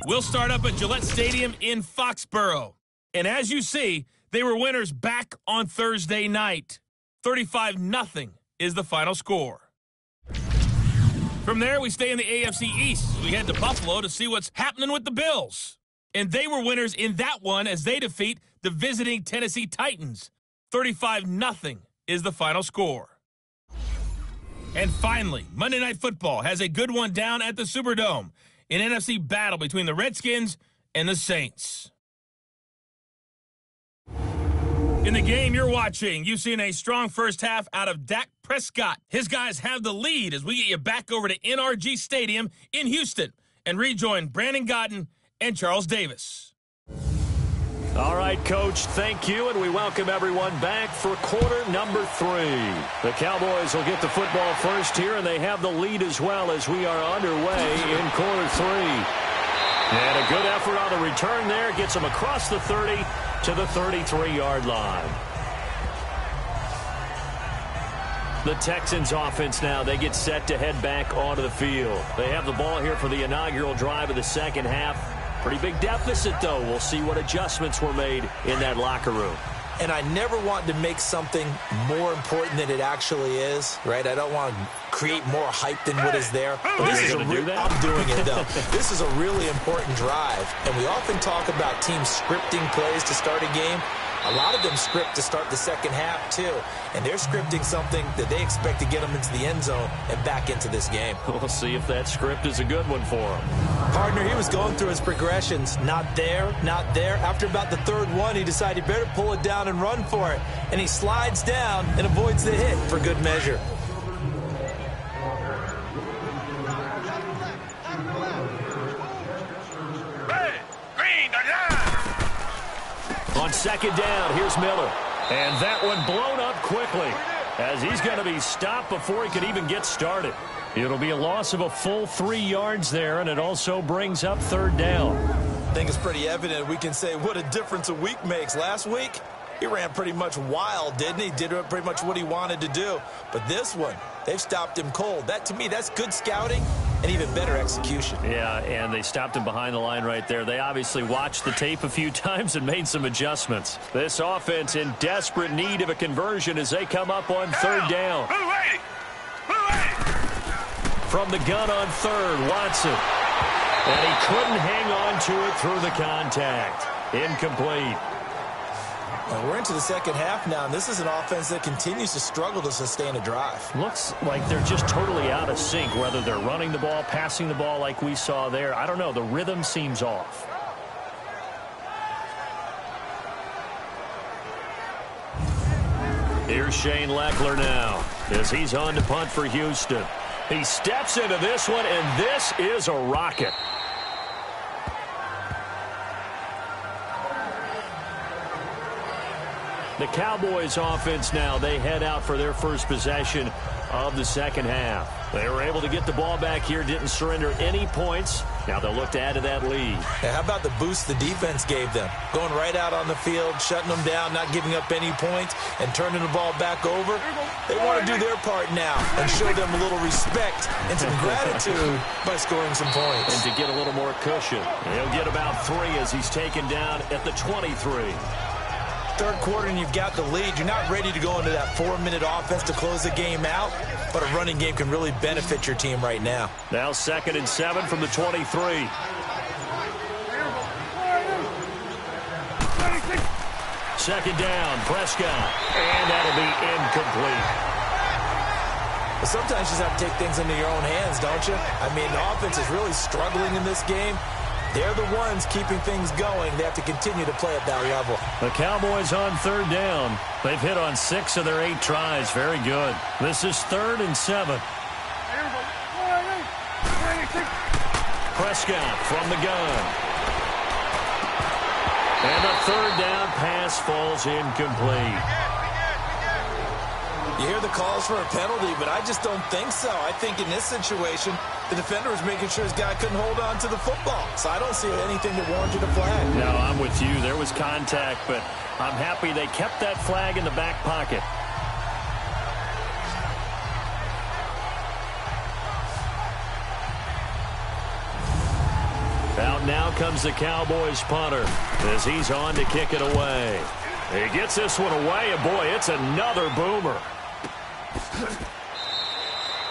Speaker 1: We'll start up at Gillette Stadium in Foxborough. And as you see, they were winners back on Thursday night. 35-0 is the final score. From there, we stay in the AFC East. We head to Buffalo to see what's happening with the Bills. And they were winners in that one as they defeat the visiting Tennessee Titans. 35-0 is the final score. And finally, Monday Night Football has a good one down at the Superdome. An NFC battle between the Redskins and the Saints. In the game you're watching, you've seen a strong first half out of Dak Prescott. His guys have the lead as we get you back over to NRG Stadium in Houston and rejoin Brandon Godden and Charles Davis.
Speaker 2: All right, Coach, thank you, and we welcome everyone back for quarter number 3. The Cowboys will get the football first here, and they have the lead as well as we are underway in quarter 3. And a good effort on the return there gets them across the 30 to the 33-yard line. The Texans offense now, they get set to head back onto the field. They have the ball here for the inaugural drive of the second half. Pretty big deficit, though. We'll see what adjustments were made in that locker room.
Speaker 3: And I never want to make something more important than it actually is, right? I don't want to create more hype than what is there. But this is I'm doing it, though. This is a really important drive. And we often talk about teams scripting plays to start a game. A lot of them script to start the second half, too. And they're scripting something that they expect to get them into the end zone and back into this game.
Speaker 2: We'll see if that script is a good one for him.
Speaker 3: Partner, he was going through his progressions. Not there, not there. After about the third one, he decided he better pull it down and run for it. And he slides down and avoids the hit for good measure.
Speaker 2: On second down, here's Miller. And that one blown up quickly as he's going to be stopped before he could even get started. It'll be a loss of a full 3 yards there, and it also brings up third down.
Speaker 3: I think it's pretty evident we can say what a difference a week makes. Last week, he ran pretty much wild, didn't he? Did pretty much what he wanted to do. But this one, they've stopped him cold. That, to me, that's good scouting and even better execution.
Speaker 2: Yeah, and they stopped him behind the line right there. They obviously watched the tape a few times and made some adjustments. This offense in desperate need of a conversion as they come up on third down. From the gun on third, Watson. And he couldn't hang on to it through the contact. Incomplete.
Speaker 3: Well, we're into the second half now, and this is an offense that continues to struggle to sustain a drive.
Speaker 2: Looks like they're just totally out of sync, whether they're running the ball, passing the ball like we saw there. I don't know. The rhythm seems off. Here's Shane Leckler now as he's on to punt for Houston. He steps into this one, and this is a rocket. The Cowboys offense now, they head out for their first possession of the second half. They were able to get the ball back here, didn't surrender any points. Now they'll look to add to that lead.
Speaker 3: Yeah, how about the boost the defense gave them? Going right out on the field, shutting them down, not giving up any points, and turning the ball back over. They want to do their part now and show them a little respect and some gratitude by scoring some points.
Speaker 2: And to get a little more cushion. He'll get about 3 as he's taken down at the 23.
Speaker 3: Third quarter and you've got the lead. You're not ready to go into that 4-minute offense to close the game out, but a running game can really benefit your team right now.
Speaker 2: Now 2nd and 7 from the 23. Second down, Prescott, and that'll be incomplete.
Speaker 3: But sometimes you just have to take things into your own hands, don't you? I mean, the offense is really struggling in this game. They're the ones keeping things going. They have to continue to play at that level.
Speaker 2: The Cowboys on third down. They've hit on 6 of their 8 tries. Very good. This is 3rd and 7. Prescott from the gun. And the third down pass falls incomplete.
Speaker 3: You hear the calls for a penalty, but I just don't think so. I think in this situation, the defender was making sure his guy couldn't hold on to the football. So I don't see anything that warranted a flag.
Speaker 2: No, I'm with you. There was contact, but I'm happy they kept that flag in the back pocket. Out now comes the Cowboys punter as he's on to kick it away. He gets this one away, and boy, it's another boomer.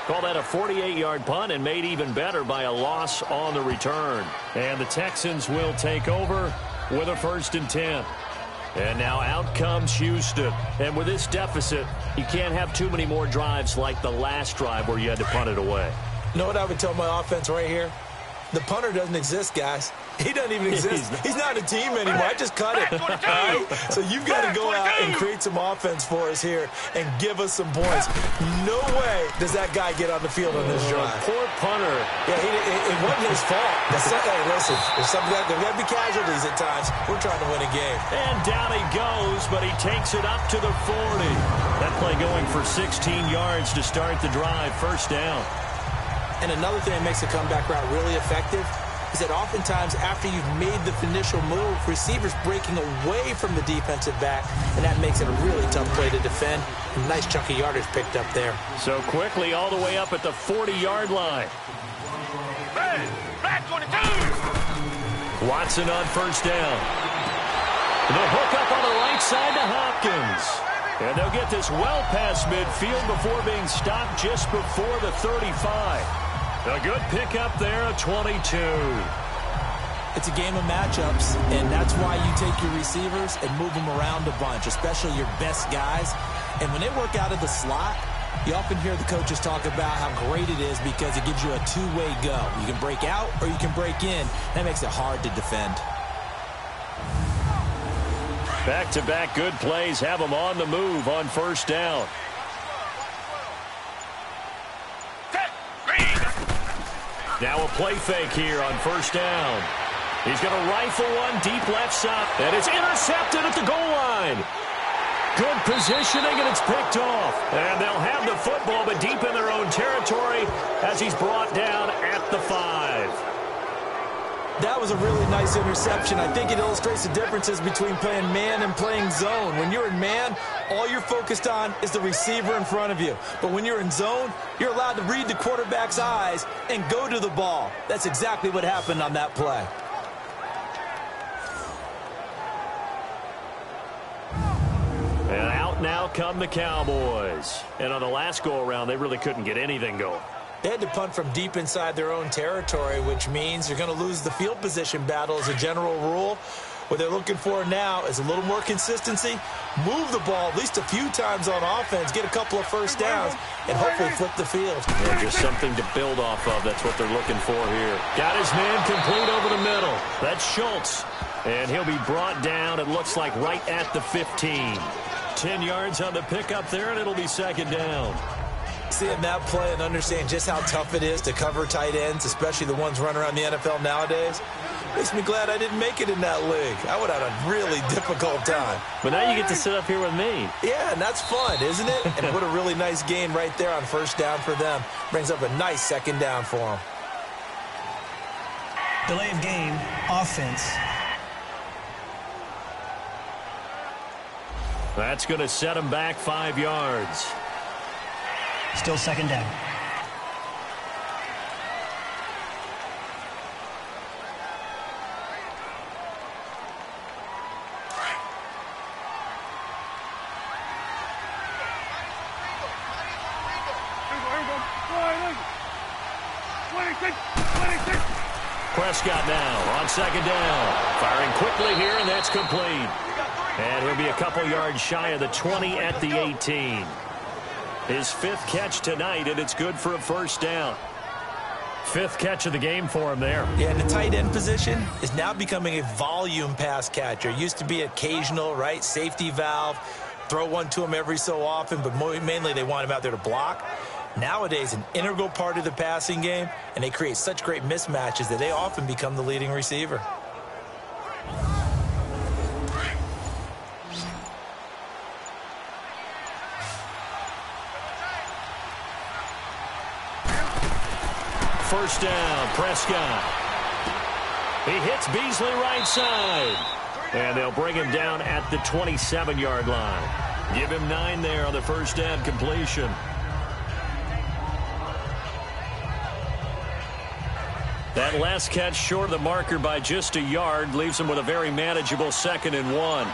Speaker 2: Call that a 48-yard punt and made even better by a loss on the return. And the Texans will take over with a 1st and 10. And now out comes Houston. And with this deficit, you can't have too many more drives like the last drive where you had to punt it away.
Speaker 3: You know what I would tell my offense right here? The punter doesn't exist, guys. He doesn't even exist. He's not a team anymore. I just cut it. All right? So you've got to go out and create some offense for us here and give us some points. No way does that guy get on the field on this drive.
Speaker 2: Poor punter.
Speaker 3: Yeah, it wasn't his fault. Hey, listen, there's got to be casualties at times. We're trying to win a game.
Speaker 2: And down he goes, but he takes it up to the 40. That play going for 16 yards to start the drive. First down.
Speaker 3: And another thing that makes the comeback route really effective is that oftentimes after you've made the initial move, receivers breaking away from the defensive back, and that makes it a really tough play to defend. A nice chunk of yardage picked up there.
Speaker 2: So quickly all the way up at the 40-yard line.
Speaker 1: Hey, back 22.
Speaker 2: Watson on first down. The hook up on the right side to Hopkins. And they'll get this well past midfield before being stopped just before the 35. A good pickup there at 22.
Speaker 3: It's a game of matchups, and that's why you take your receivers and move them around a bunch, especially your best guys. And when they work out of the slot, you often hear the coaches talk about how great it is because it gives you a two-way go. You can break out or you can break in. That makes it hard to defend.
Speaker 2: Back-to-back good plays have them on the move on first down. Now a play fake here on first down. He's going to rifle one deep left side. And it's intercepted at the goal line. Good positioning, and it's picked off. And they'll have the football, but deep in their own territory as he's brought down at the 5.
Speaker 3: That was a really nice interception. I think it illustrates the differences between playing man and playing zone. When you're in man, all you're focused on is the receiver in front of you. But when you're in zone, you're allowed to read the quarterback's eyes and go to the ball. That's exactly what happened on that play.
Speaker 2: And out now come the Cowboys. And on the last go-around, they really couldn't get anything going.
Speaker 3: They had to punt from deep inside their own territory, which means you're going to lose the field position battle as a general rule. What they're looking for now is a little more consistency, move the ball at least a few times on offense, get a couple of first downs, and hopefully flip the field.
Speaker 2: Yeah, just something to build off of. That's what they're looking for here. Got his man complete over the middle. That's Schultz. And he'll be brought down, it looks like, right at the 15. 10 yards on the pickup there, and it'll be second down.
Speaker 3: Seeing that play and understand just how tough it is to cover tight ends, especially the ones running around the NFL nowadays, makes me glad I didn't make it in that league. I would have had a really difficult time.
Speaker 2: But now you get to sit up here with me.
Speaker 3: Yeah, and that's fun, isn't it? And what a really nice gain right there on first down for them. Brings up a nice second down for them.
Speaker 4: Delay of game, offense.
Speaker 2: That's going to set him back 5 yards.
Speaker 4: Still second down.
Speaker 2: Prescott now on second down. Firing quickly here, and that's complete. And he'll be a couple yards shy of the 20 at the 18. His 5th catch tonight, and it's good for a first down. 5th catch of the game for him there.
Speaker 3: Yeah, and the tight end position is now becoming a volume pass catcher. Used to be occasional, right? Safety valve. Throw one to him every so often, but mainly they want him out there to block. Nowadays, an integral part of the passing game, and they create such great mismatches that they often become the leading receiver.
Speaker 2: First down, Prescott. He hits Beasley right side. And they'll bring him down at the 27-yard line. Give him 9 there on the first down completion. That last catch short of the marker by just a yard leaves him with a very manageable 2nd and 1.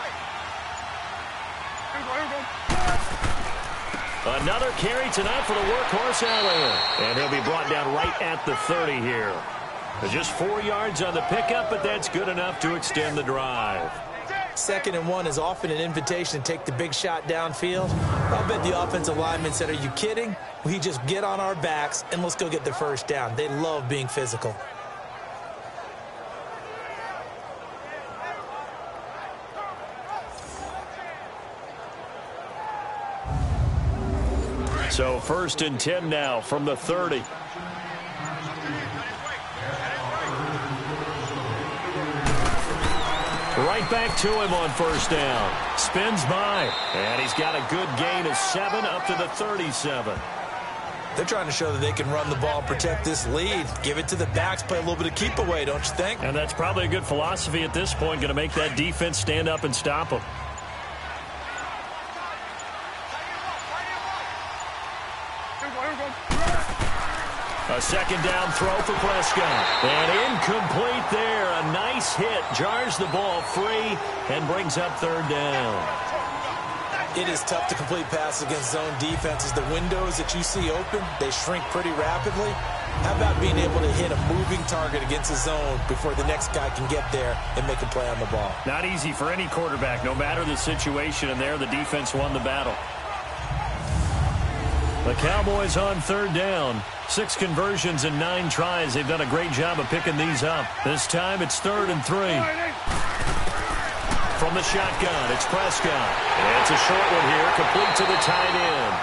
Speaker 2: Another carry tonight for the workhorse Allen. And he'll be brought down right at the 30 here. Just 4 yards on the pickup, but that's good enough to extend the drive.
Speaker 3: 2nd and 1 is often an invitation to take the big shot downfield. I'll bet the offensive lineman said, are you kidding? We just get on our backs and let's go get the first down. They love being physical.
Speaker 2: So 1st and 10 now from the 30. Right back to him on 1st down. Spins by. And he's got a good gain of 7 up to the 37.
Speaker 3: They're trying to show that they can run the ball and protect this lead. Give it to the backs, play a little bit of keep away, don't you think?
Speaker 2: And that's probably a good philosophy at this point. Going to make that defense stand up and stop them. A 2nd down throw for Prescott. And incomplete there. A nice hit. Jars the ball free and brings up 3rd down.
Speaker 3: It is tough to complete passes against zone defenses. The windows that you see open, they shrink pretty rapidly. How about being able to hit a moving target against a zone before the next guy can get there and make a play on the ball?
Speaker 2: Not easy for any quarterback, no matter the situation. And there, the defense won the battle. The Cowboys on 3rd down. 6 conversions and 9 tries. They've done a great job of picking these up. This time it's 3rd and 3. From the shotgun, it's Prescott. And it's a short one here, complete to the tight end.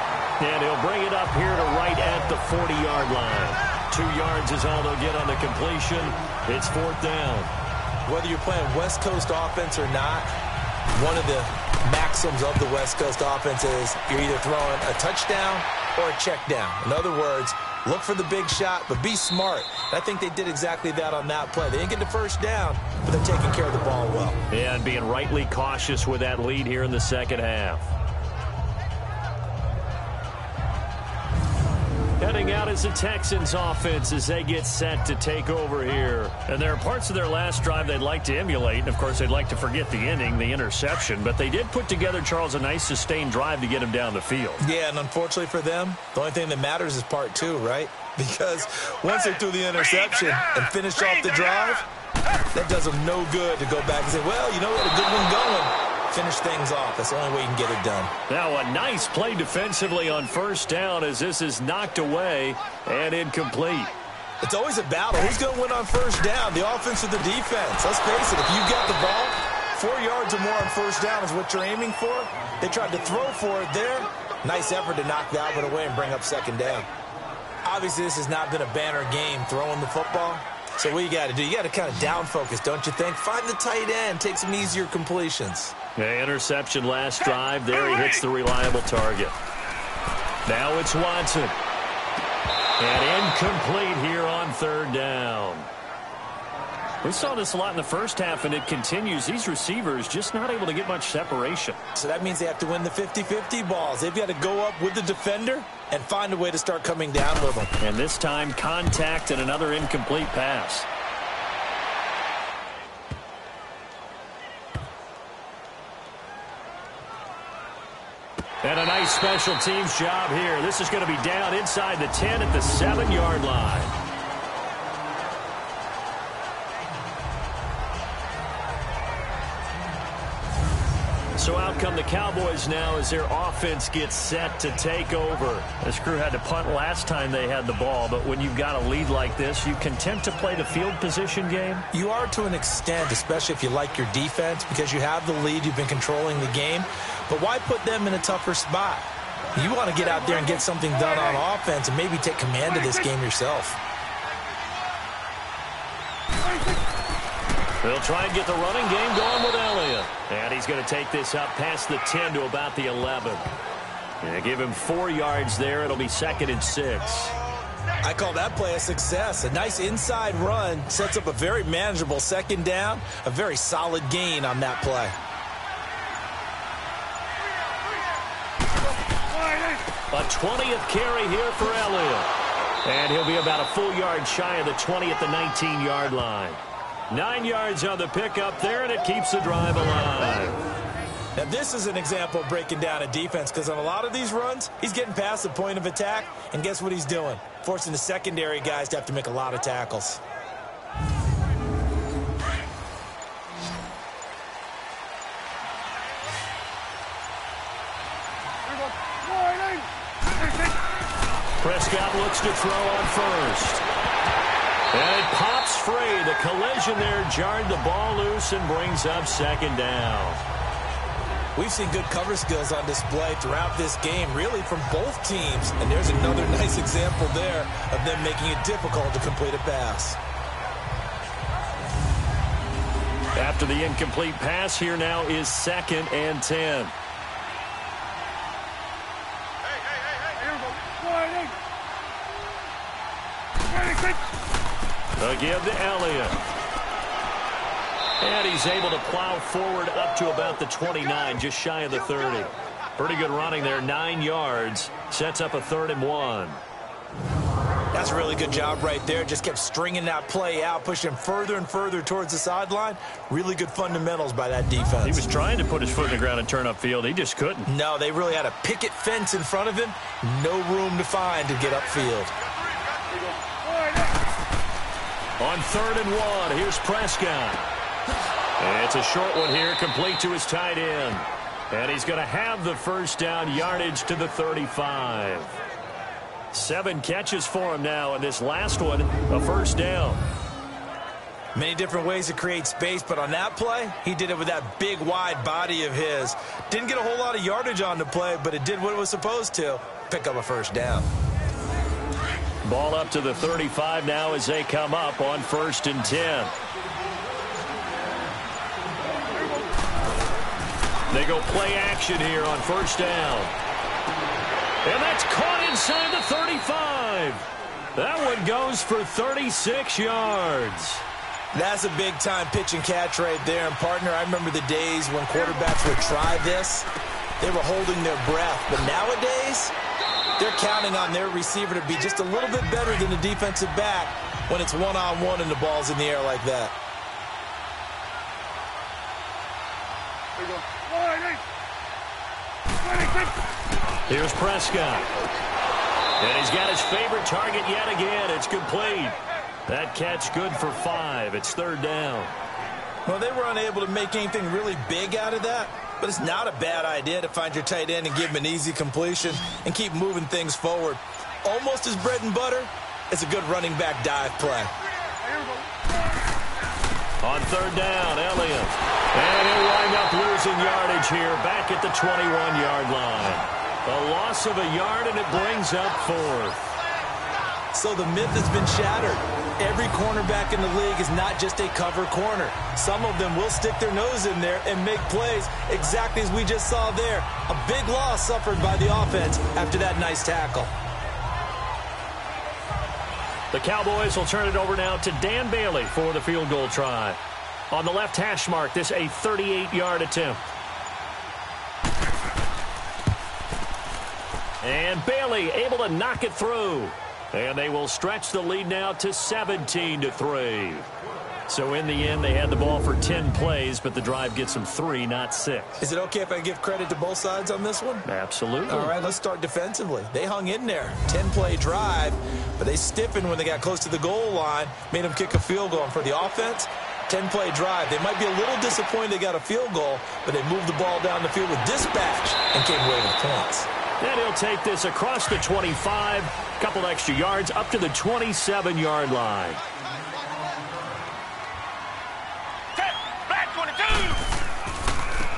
Speaker 2: And he'll bring it up here to right at the 40-yard line. 2 yards is all they'll get on the completion. It's 4th down.
Speaker 3: Whether you're playing West Coast offense or not, one of the maxims of the West Coast offense is you're either throwing a touchdown or a check down. In other words, look for the big shot, but be smart. I think they did exactly that on that play. They didn't get the first down, but they're taking care of the ball well.
Speaker 2: Yeah, and being rightly cautious with that lead here in the 2nd half. Heading out is the Texans offense as they get set to take over here. And there are parts of their last drive they'd like to emulate. And, of course, they'd like to forget the ending, the interception. But they did put together, Charles, a nice sustained drive to get him down the field.
Speaker 3: Yeah, and unfortunately for them, the only thing that matters is part 2, right? Because once they threw the interception and finished off the drive, that does them no good to go back and say, well, you know, we had a good one going. Finish things off. That's the only way you can get it done.
Speaker 2: Now a nice play defensively on 1st down as this is knocked away and incomplete.
Speaker 3: It's always a battle. Who's going to win on 1st down, the offense or the defense? Let's face it, if you've got the ball, 4 yards or more on 1st down is what you're aiming for. They tried to throw for it there. Nice effort to knock that one away and bring up 2nd down. Obviously, this has not been a banner game throwing the football. So what you got to do, you got to kind of down focus, don't you think? Find the tight end, take some easier completions.
Speaker 2: Yeah, interception last drive. There he hits the reliable target. Now it's Watson. And incomplete here on 3rd down. We saw this a lot in the first half, and it continues. These receivers just not able to get much separation.
Speaker 3: So that means they have to win the 50-50 balls. They've got to go up with the defender and find a way to start coming down with them.
Speaker 2: And this time, contact and another incomplete pass. And a nice special teams job here. This is going to be down inside the 10 at the 7-yard line. So out come the Cowboys now as their offense gets set to take over. This crew had to punt last time they had the ball, but when you've got a lead like this, you content to play the field position game?
Speaker 3: You are to an extent, especially if you like your defense, because you have the lead, you've been controlling the game. But why put them in a tougher spot? You want to get out there and get something done on offense and maybe take command of this game yourself.
Speaker 2: They'll try and get the running game going with Elliott. And he's going to take this up past the 10 to about the 11. And give him 4 yards there. It'll be 2nd and 6.
Speaker 3: I call that play a success. A nice inside run sets up a very manageable 2nd down. A very solid gain on that play.
Speaker 2: A 20th carry here for Elliott. And he'll be about a full yard shy of the 20 at the 19-yard line. 9 yards on the pickup there, and it keeps the drive alive.
Speaker 3: Now, this is an example of breaking down a defense, because on a lot of these runs, he's getting past the point of attack, and guess what he's doing? Forcing the secondary guys to have to make a lot of tackles.
Speaker 2: Prescott looks to throw on first. And it pops free. The collision there jarred the ball loose and brings up second down.
Speaker 3: We've seen good cover skills on display throughout this game, really from both teams. And there's another nice example there of them making it difficult to complete a pass.
Speaker 2: After the incomplete pass, here now is 2nd and 10. Again to Elliott. And he's able to plow forward up to about the 29, just shy of the 30. Pretty good running there, 9 yards. Sets up a 3rd and 1.
Speaker 3: That's a really good job right there. Just kept stringing that play out, pushing him further and further towards the sideline. Really good fundamentals by that defense.
Speaker 2: He was trying to put his foot in the ground and turn upfield. He just couldn't.
Speaker 3: No, they really had a picket fence in front of him. No room to find to get upfield.
Speaker 2: On 3rd and 1, here's Prescott. And it's a short one here, complete to his tight end. And he's going to have the first down, yardage to the 35. 7 catches for him now, and this last one, a first down.
Speaker 3: Many different ways to create space, but on that play, he did it with that big, wide body of his. Didn't get a whole lot of yardage on the play, but it did what it was supposed to, pick up a first down.
Speaker 2: Ball up to the 35 now as they come up on 1st and 10. They go play action here on 1st down. And that's caught inside the 35. That one goes for 36 yards.
Speaker 3: That's a big-time pitch and catch right there. And, partner, I remember the days when quarterbacks would try this. They were holding their breath. But nowadays, they're counting on their receiver to be just a little bit better than the defensive back when it's one-on-one and the ball's in the air like that.
Speaker 2: Here's Prescott. And he's got his favorite target yet again. It's complete. That catch good for 5. It's 3rd down.
Speaker 3: Well, they were unable to make anything really big out of that, but it's not a bad idea to find your tight end and give him an easy completion and keep moving things forward. Almost as bread and butter as a good running back dive play.
Speaker 2: On 3rd down, Elliott. And he'll wind up losing yardage here back at the 21-yard line. A loss of a yard, and it brings up 4th.
Speaker 3: So the myth has been shattered. Every cornerback in the league is not just a cover corner. Some of them will stick their nose in there and make plays exactly as we just saw there. A big loss suffered by the offense after that nice tackle.
Speaker 2: The Cowboys will turn it over now to Dan Bailey for the field goal try. On the left hash mark, this a 38-yard attempt. And Bailey able to knock it through. And they will stretch the lead now to 17-3. So in the end, they had the ball for 10 plays, but the drive gets them 3, not 6.
Speaker 3: Is it okay if I give credit to both sides on this one?
Speaker 2: Absolutely.
Speaker 3: All right, let's start defensively. They hung in there. 10-play drive, but they stiffened when they got close to the goal line, made them kick a field goal. And for the offense, 10-play drive. They might be a little disappointed they got a field goal, but they moved the ball down the field with dispatch and came away with points.
Speaker 2: Then he'll take this across the 25, couple extra yards up to the 27-yard line.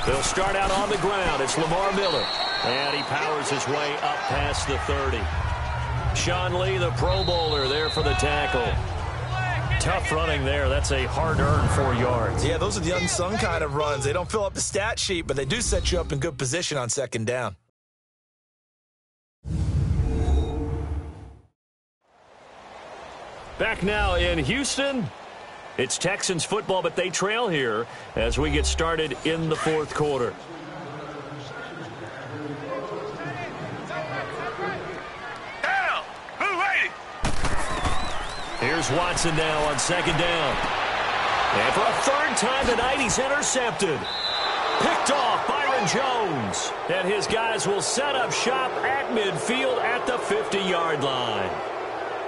Speaker 2: They'll start out on the ground. It's Lamar Miller. And he powers his way up past the 30. Sean Lee, the Pro Bowler, there for the tackle. Tough running there. That's a hard-earned 4 yards.
Speaker 3: Yeah, those are the unsung kind of runs. They don't fill up the stat sheet, but they do set you up in good position on 2nd down.
Speaker 2: Back now in Houston. It's Texans football, but they trail here as we get started in the 4th quarter.
Speaker 1: Down! Who waiting?
Speaker 2: Here's Watson now on 2nd down. And for a 3rd time tonight, he's intercepted. Picked off Byron Jones. And his guys will set up shop at midfield at the 50-yard line.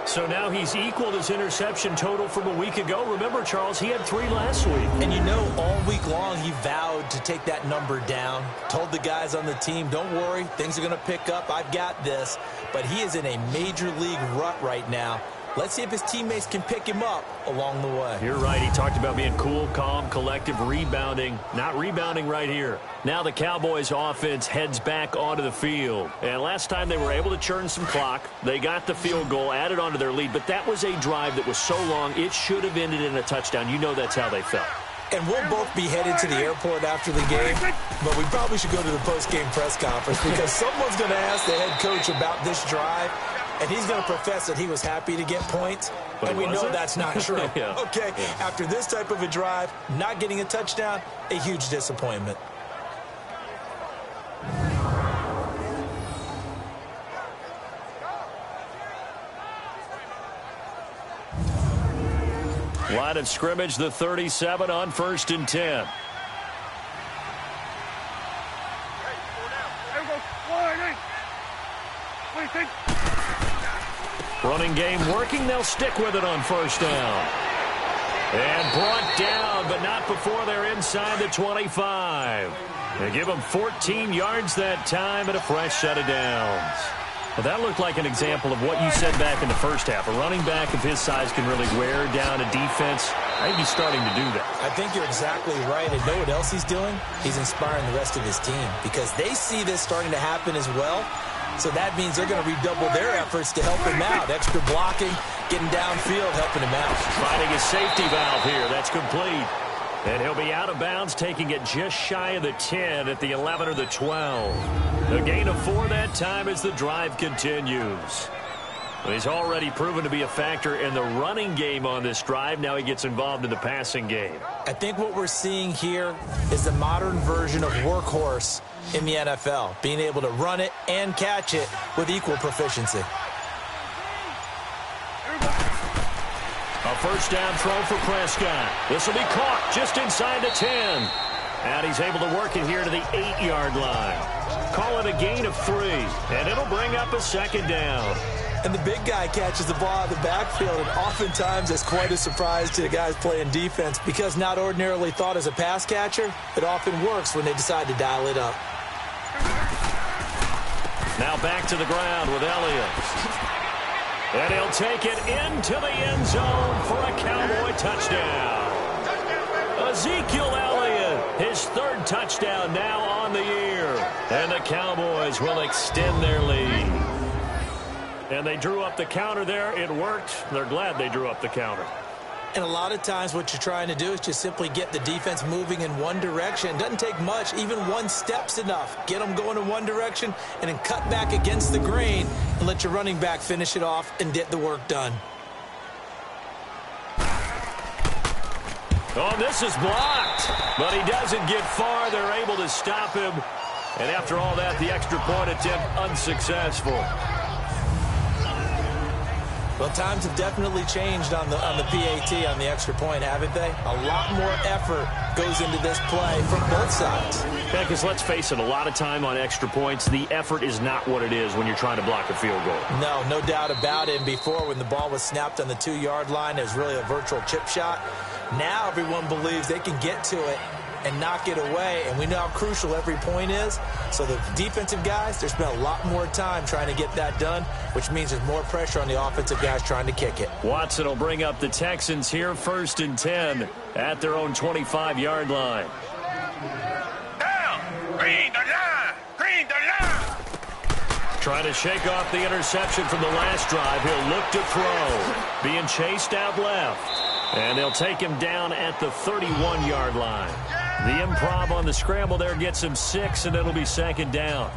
Speaker 2: So now he's equaled his interception total from a week ago. Remember, Charles, he had 3 last week.
Speaker 3: And you know, all week long he vowed to take that number down. Told the guys on the team, don't worry, things are going to pick up. I've got this. But he is in a major league rut right now. Let's see if his teammates can pick him up along the way.
Speaker 2: You're right. He talked about being cool, calm, collective, rebounding. Not rebounding right here. Now the Cowboys offense heads back onto the field. And last time they were able to churn some clock. They got the field goal, added onto their lead. But that was a drive that was so long, it should have ended in a touchdown. You know that's how they felt.
Speaker 3: And we'll both be headed to the airport after the game, but we probably should go to the post-game press conference because someone's going to ask the head coach about this drive, and he's going to profess that he was happy to get points, and we know that's not true.
Speaker 2: Yeah.
Speaker 3: Okay,
Speaker 2: yeah.
Speaker 3: After this type of a drive, not getting a touchdown, a huge disappointment.
Speaker 2: Line of scrimmage, the 37 on 1st and 10. Running game working. They'll stick with it on 1st down. And brought down, but not before they're inside the 25. They give them 14 yards that time and a fresh set of downs. Well, that looked like an example of what you said back in the first half. A running back of his size can really wear down a defense. I think he's starting to do that.
Speaker 3: I think you're exactly right. And know what else he's doing? He's inspiring the rest of his team because they see this starting to happen as well. So that means they're going to redouble their efforts to help him out. Extra blocking, getting downfield, helping him out.
Speaker 2: Finding a safety valve here. That's complete. And he'll be out of bounds, taking it just shy of the 10 at the 11 or the 12. A gain of 4 that time as the drive continues. Well, he's already proven to be a factor in the running game on this drive. Now he gets involved in the passing game.
Speaker 3: I think what we're seeing here is the modern version of workhorse in the NFL, being able to run it and catch it with equal proficiency.
Speaker 2: A 1st down throw for Prescott. This will be caught just inside the 10. And he's able to work it here to the 8-yard line. Call it a gain of 3, and it'll bring up a 2nd down.
Speaker 3: And the big guy catches the ball out of the backfield, and oftentimes it's quite a surprise to the guys playing defense because not ordinarily thought as a pass catcher, it often works when they decide to dial it up.
Speaker 2: Now back to the ground with Elliott. And he'll take it into the end zone for a Cowboy touchdown. Ezekiel Elliott, his 3rd touchdown now on the year. And the Cowboys will extend their lead. And they drew up the counter there. It worked. They're glad they drew up the counter.
Speaker 3: And a lot of times what you're trying to do is just simply get the defense moving in one direction. It doesn't take much. Even 1 step's enough. Get them going in one direction and then cut back against the grain and let your running back finish it off and get the work done.
Speaker 2: Oh, this is blocked. But he doesn't get far. They're able to stop him. And after all that, the extra point attempt unsuccessful.
Speaker 3: Well, times have definitely changed on the PAT, on the extra point, haven't they? A lot more effort goes into this play from both sides.
Speaker 2: Yeah, because let's face it, a lot of time on extra points, the effort is not what it is when you're trying to block a field goal.
Speaker 3: No doubt about it. And before, when the ball was snapped on the 2-yard line, it was really a virtual chip shot. Now everyone believes they can get to it and knock it away, and we know how crucial every point is. So the defensive guys, they spent a lot more time trying to get that done, which means there's more pressure on the offensive guys trying to kick it.
Speaker 2: Watson will bring up the Texans here, 1st and 10 at their own 25-yard line.
Speaker 1: Down! Green the line! Green the line!
Speaker 2: Trying to shake off the interception from the last drive. He'll look to throw. Being chased out left. And they'll take him down at the 31-yard line. The improv on the scramble there gets him 6, and it'll be 2nd down.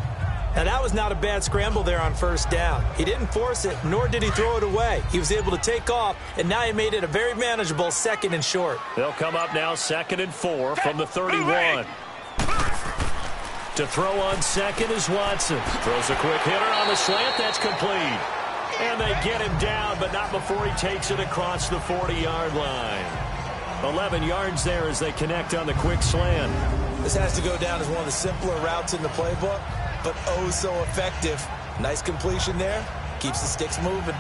Speaker 3: Now, that was not a bad scramble there on 1st down. He didn't force it, nor did he throw it away. He was able to take off, and now he made it a very manageable 2nd and short.
Speaker 2: They'll come up now 2nd and 4 from the 31. To throw on 2nd is Watson. Throws a quick hitter on the slant. That's complete. And they get him down, but not before he takes it across the 40-yard line. 11 yards there as they connect on the quick slant.
Speaker 3: This has to go down as one of the simpler routes in the playbook, but oh so effective. Nice completion there. Keeps the sticks moving.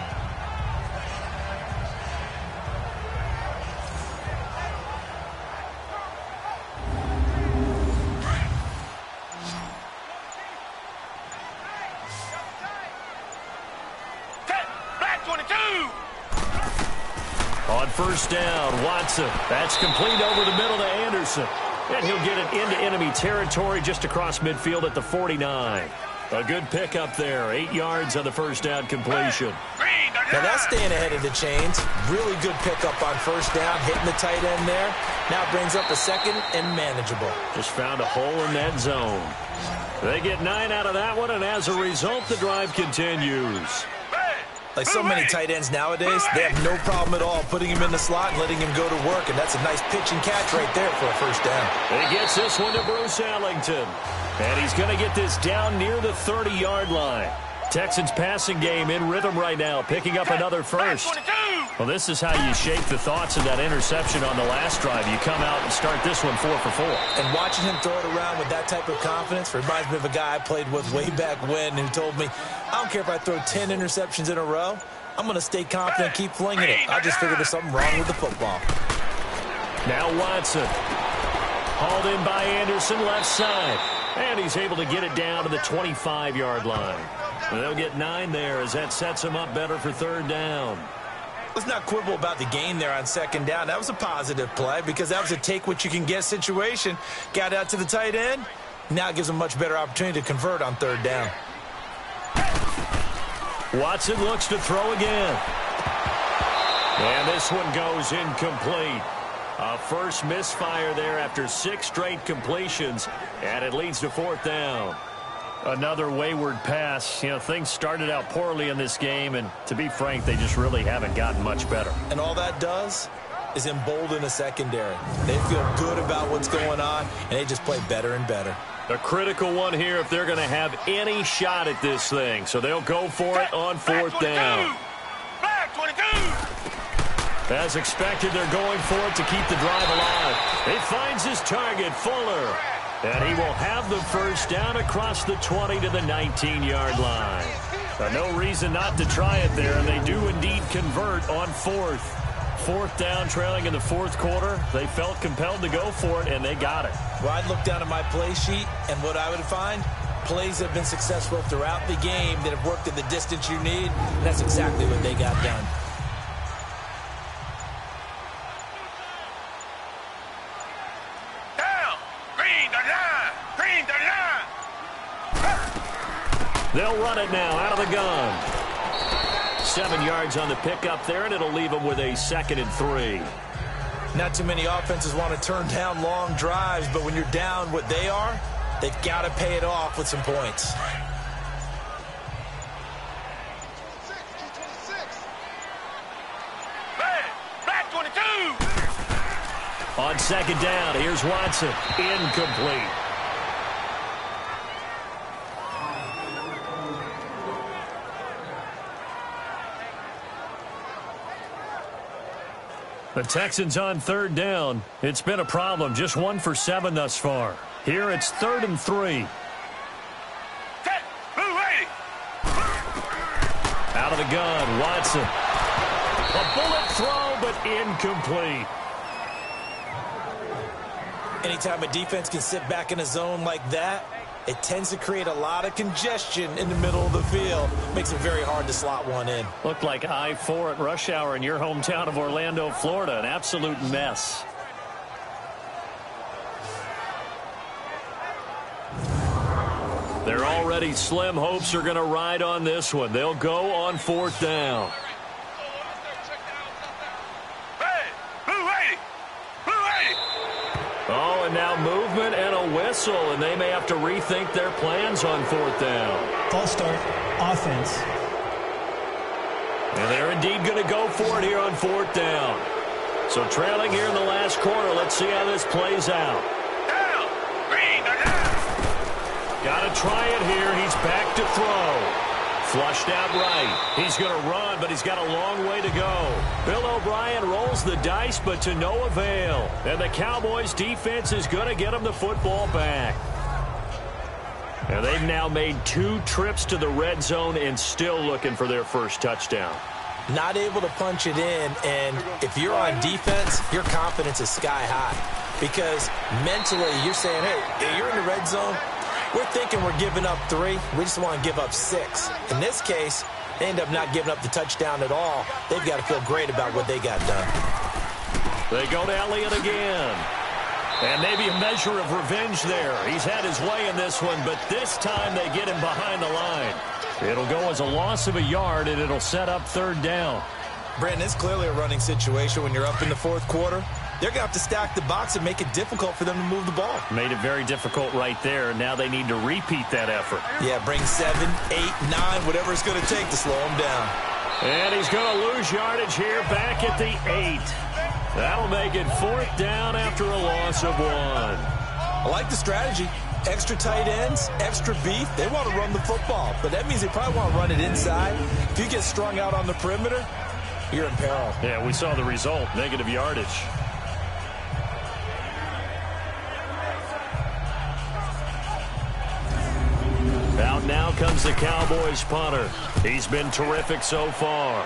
Speaker 2: first down. Watson. That's complete over the middle to Anderson. And he'll get it into enemy territory just across midfield at the 49. A good pickup there. 8 yards on the first down completion.
Speaker 3: Now that's staying ahead of the chains. Really good pickup on first down, hitting the tight end there. Now brings up a second and manageable.
Speaker 2: Just found a hole in that zone. They get 9 out of that one, and as a result, the drive continues.
Speaker 3: Like so many tight ends nowadays, they have no problem at all putting him in the slot and letting him go to work, and that's a nice pitch and catch right there for a first down.
Speaker 2: He gets this one to Bruce Ellington, and he's going to get this down near the 30-yard line. Texans passing game in rhythm right now, picking up another first. Well, this is how you shake the thoughts of that interception on the last drive. You come out and start this one 4 for 4.
Speaker 3: And watching him throw it around with that type of confidence reminds me of a guy I played with way back when who told me, I don't care if I throw 10 interceptions in a row, I'm going to stay confident and keep flinging it. I just figured there's something wrong with the football.
Speaker 2: Now Watson. Hauled in by Anderson, left side. And he's able to get it down to the 25-yard line. They'll get 9 there as that sets him up better for third down.
Speaker 3: Let's not quibble about the gain there on second down. That was a positive play because that was a take-what-you-can-get situation. Got out to the tight end. Now it gives him a much better opportunity to convert on third down.
Speaker 2: Watson looks to throw again. And this one goes incomplete. A first misfire there after 6 straight completions, and it leads to fourth down. Another wayward pass. You know, things started out poorly in this game, and to be frank, they just really haven't gotten much better.
Speaker 3: And all that does is embolden the secondary. They feel good about what's going on, and they just play better and better.
Speaker 2: A critical one here if they're going to have any shot at this thing. So they'll go for it on fourth down. As expected, they're going for it to keep the drive alive. He finds his target, Fuller. And he will have the first down across the 20 to the 19-yard line. No reason not to try it there, and they do indeed convert on fourth. Fourth down, trailing in the fourth quarter. They felt compelled to go for it, and they got it.
Speaker 3: Well, I'd look down at my play sheet, and what I would find, plays that have been successful throughout the game that have worked at the distance you need, and that's exactly what they got done.
Speaker 2: They'll run it now out of the gun. 7 yards on the pickup there, and it'll leave them with a 2nd and 3.
Speaker 3: Not too many offenses want to turn down long drives, but when you're down what they are, they've got to pay it off with some points.
Speaker 2: On second down, here's Watson. Incomplete. The Texans on third down. It's been a problem. Just 1 for 7 thus far. Here it's 3rd and 3. Out of the gun, Watson. A bullet throw, but incomplete.
Speaker 3: Anytime a defense can sit back in a zone like that, it tends to create a lot of congestion in the middle of the field. Makes it very hard to slot one in.
Speaker 2: Looked like I-4 at rush hour in your hometown of Orlando, Florida. An absolute mess. Their already slim hopes are going to ride on this one. They'll go on fourth down. Oh, and now movement and a whistle, and they may have to rethink their plans on fourth down.
Speaker 4: False start, offense.
Speaker 2: And they're indeed going to go for it here on fourth down. So trailing here in the last quarter, let's see how this plays out. Got to try it here. He's back to throw. Flushed out right. He's going to run, but he's got a long way to go. Bill O'Brien rolls the dice, but to no avail. And the Cowboys defense is going to get him the football back. And they've now made 2 trips to the red zone and still looking for their first touchdown.
Speaker 3: Not able to punch it in, and if you're on defense, your confidence is sky high. Because mentally, you're saying, hey, you're in the red zone. We're thinking we're giving up 3. We just want to give up 6. In this case, they end up not giving up the touchdown at all. They've got to feel great about what they got done.
Speaker 2: They go to Elliott again. And maybe a measure of revenge there. He's had his way in this one, but this time they get him behind the line. It'll go as a loss of a yard, and it'll set up third down.
Speaker 3: Brandon, it's clearly a running situation when you're up in the fourth quarter. They're going to have to stack the box and make it difficult for them to move the ball.
Speaker 2: Made it very difficult right there. Now they need to repeat that effort.
Speaker 3: Yeah, bring 7, 8, 9, whatever it's going to take to slow them down.
Speaker 2: And he's going to lose yardage here back at the 8. That'll make it fourth down after a loss of 1.
Speaker 3: I like the strategy. Extra tight ends, extra beef. They want to run the football, but that means they probably want to run it inside. If you get strung out on the perimeter, you're in peril.
Speaker 2: Yeah, we saw the result, negative yardage. Out now comes the Cowboys punter. He's been terrific so far.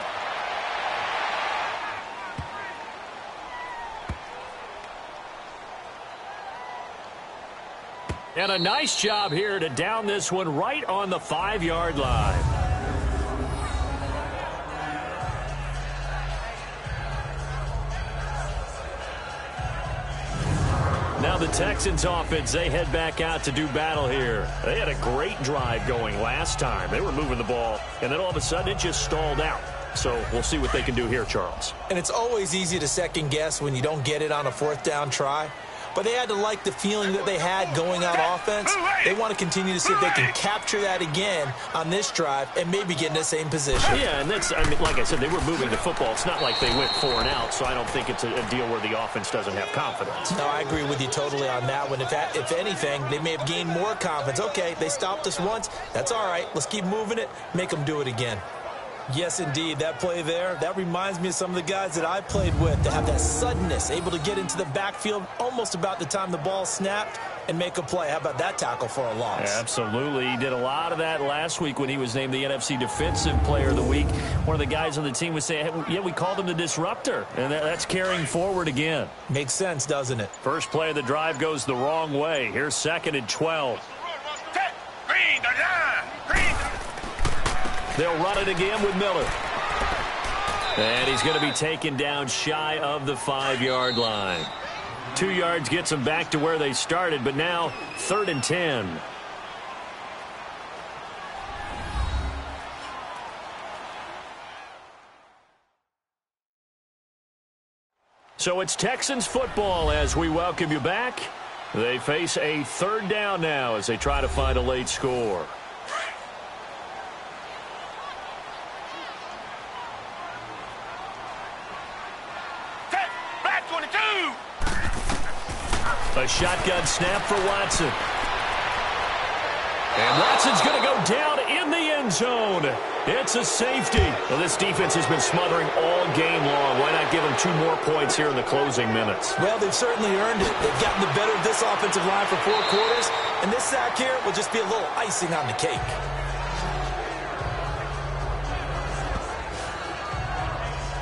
Speaker 2: And a nice job here to down this one right on the 5-yard line. Now the Texans offense, they head back out to do battle here. They had a great drive going last time. They were moving the ball, and then all of a sudden it just stalled out. So we'll see what they can do here, Charles.
Speaker 3: And it's always easy to second guess when you don't get it on a fourth down try. But they had to like the feeling that they had going on offense. They want to continue to see if they can capture that again on this drive and maybe get in the same position.
Speaker 2: Yeah, and that's, I mean, like I said, they were moving the football. It's not like they went 4 and out, so I don't think it's a deal where the offense doesn't have confidence.
Speaker 3: No, I agree with you totally on that one. If anything, they may have gained more confidence. Okay, they stopped us once. That's all right. Let's keep moving it. Make them do it again. Yes, indeed. That play there, that reminds me of some of the guys that I played with that have that suddenness, able to get into the backfield almost about the time the ball snapped and make a play. How about that tackle for a loss?
Speaker 2: Yeah, absolutely. He did a lot of that last week when he was named the NFC Defensive Player of the Week. One of the guys on the team was saying, hey, yeah, we called him the disruptor, and that's carrying forward again.
Speaker 3: Makes sense, doesn't it?
Speaker 2: First play of the drive goes the wrong way. Here's 2nd and 12. They'll run it again with Miller. And he's going to be taken down shy of the 5-yard line. 2 yards gets them back to where they started, but now 3rd and 10. So it's Texans football as we welcome you back. They face a 3rd down now as they try to find a late score. A shotgun snap for Watson. And Watson's going to go down in the end zone. It's a safety. Well, this defense has been smothering all game long. Why not give them 2 more points here in the closing minutes?
Speaker 3: Well, they've certainly earned it. They've gotten the better of this offensive line for 4 quarters. And this sack here will just be a little icing on the cake.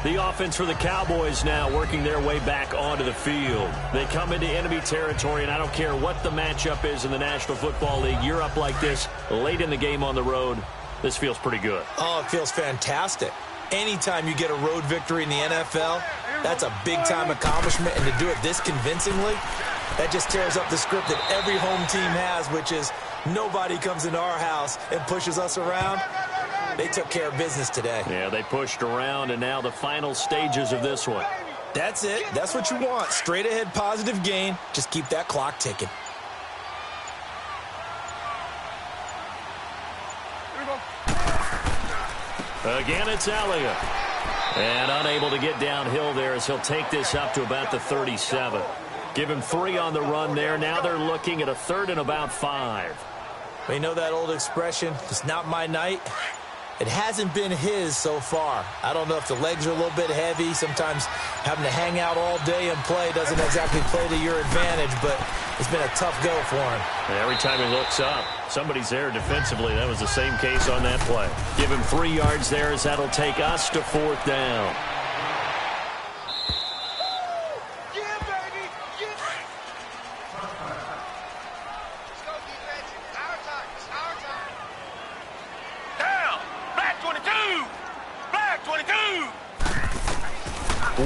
Speaker 2: The offense for the Cowboys now working their way back onto the field. They come into enemy territory, and I don't care what the matchup is in the National Football League. You're up like this late in the game on the road. This feels pretty good.
Speaker 3: Oh, it feels fantastic. Anytime you get a road victory in the NFL, that's a big-time accomplishment. And to do it this convincingly, that just tears up the script that every home team has, which is nobody comes into our house and pushes us around. They took care of business today.
Speaker 2: Yeah, they pushed around, and now the final stages of this one.
Speaker 3: That's it. That's what you want. Straight ahead, positive gain. Just keep that clock ticking.
Speaker 2: Again, it's Elliott. And unable to get downhill there as he'll take this up to about the 37. Give him 3 on the run there. Now they're looking at a 3rd and about 5.
Speaker 3: Well, you know that old expression, it's not my night. It hasn't been his so far. I don't know if the legs are a little bit heavy. Sometimes having to hang out all day and play doesn't exactly play to your advantage, but it's been a tough go for him.
Speaker 2: And every time he looks up, somebody's there defensively. That was the same case on that play. Give him 3 yards there as that'll take us to 4th down.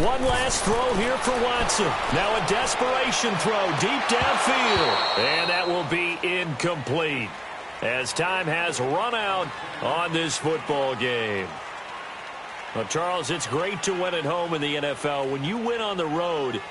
Speaker 2: One last throw here for Watson. Now a desperation throw deep downfield. And that will be incomplete as time has run out on this football game. Well, Charles, it's great to win at home in the NFL. When you win on the road,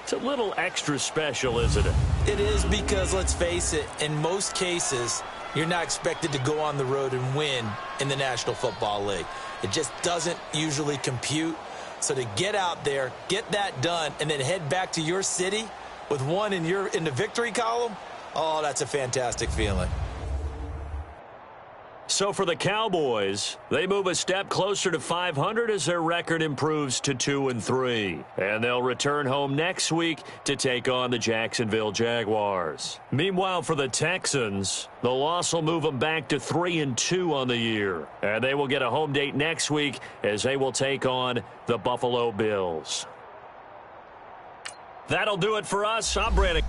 Speaker 2: it's a little extra special, isn't it?
Speaker 3: It is, because let's face it, in most cases, you're not expected to go on the road and win in the National Football League. It just doesn't usually compute. So to get out there, get that done, and then head back to your city with one in the victory column, oh, that's a fantastic feeling.
Speaker 2: So for the Cowboys, they move a step closer to 500 as their record improves to 2-3. And they'll return home next week to take on the Jacksonville Jaguars. Meanwhile, for the Texans, the loss will move them back to 3-2 on the year. And they will get a home date next week as they will take on the Buffalo Bills. That'll do it for us. I'm Brandon.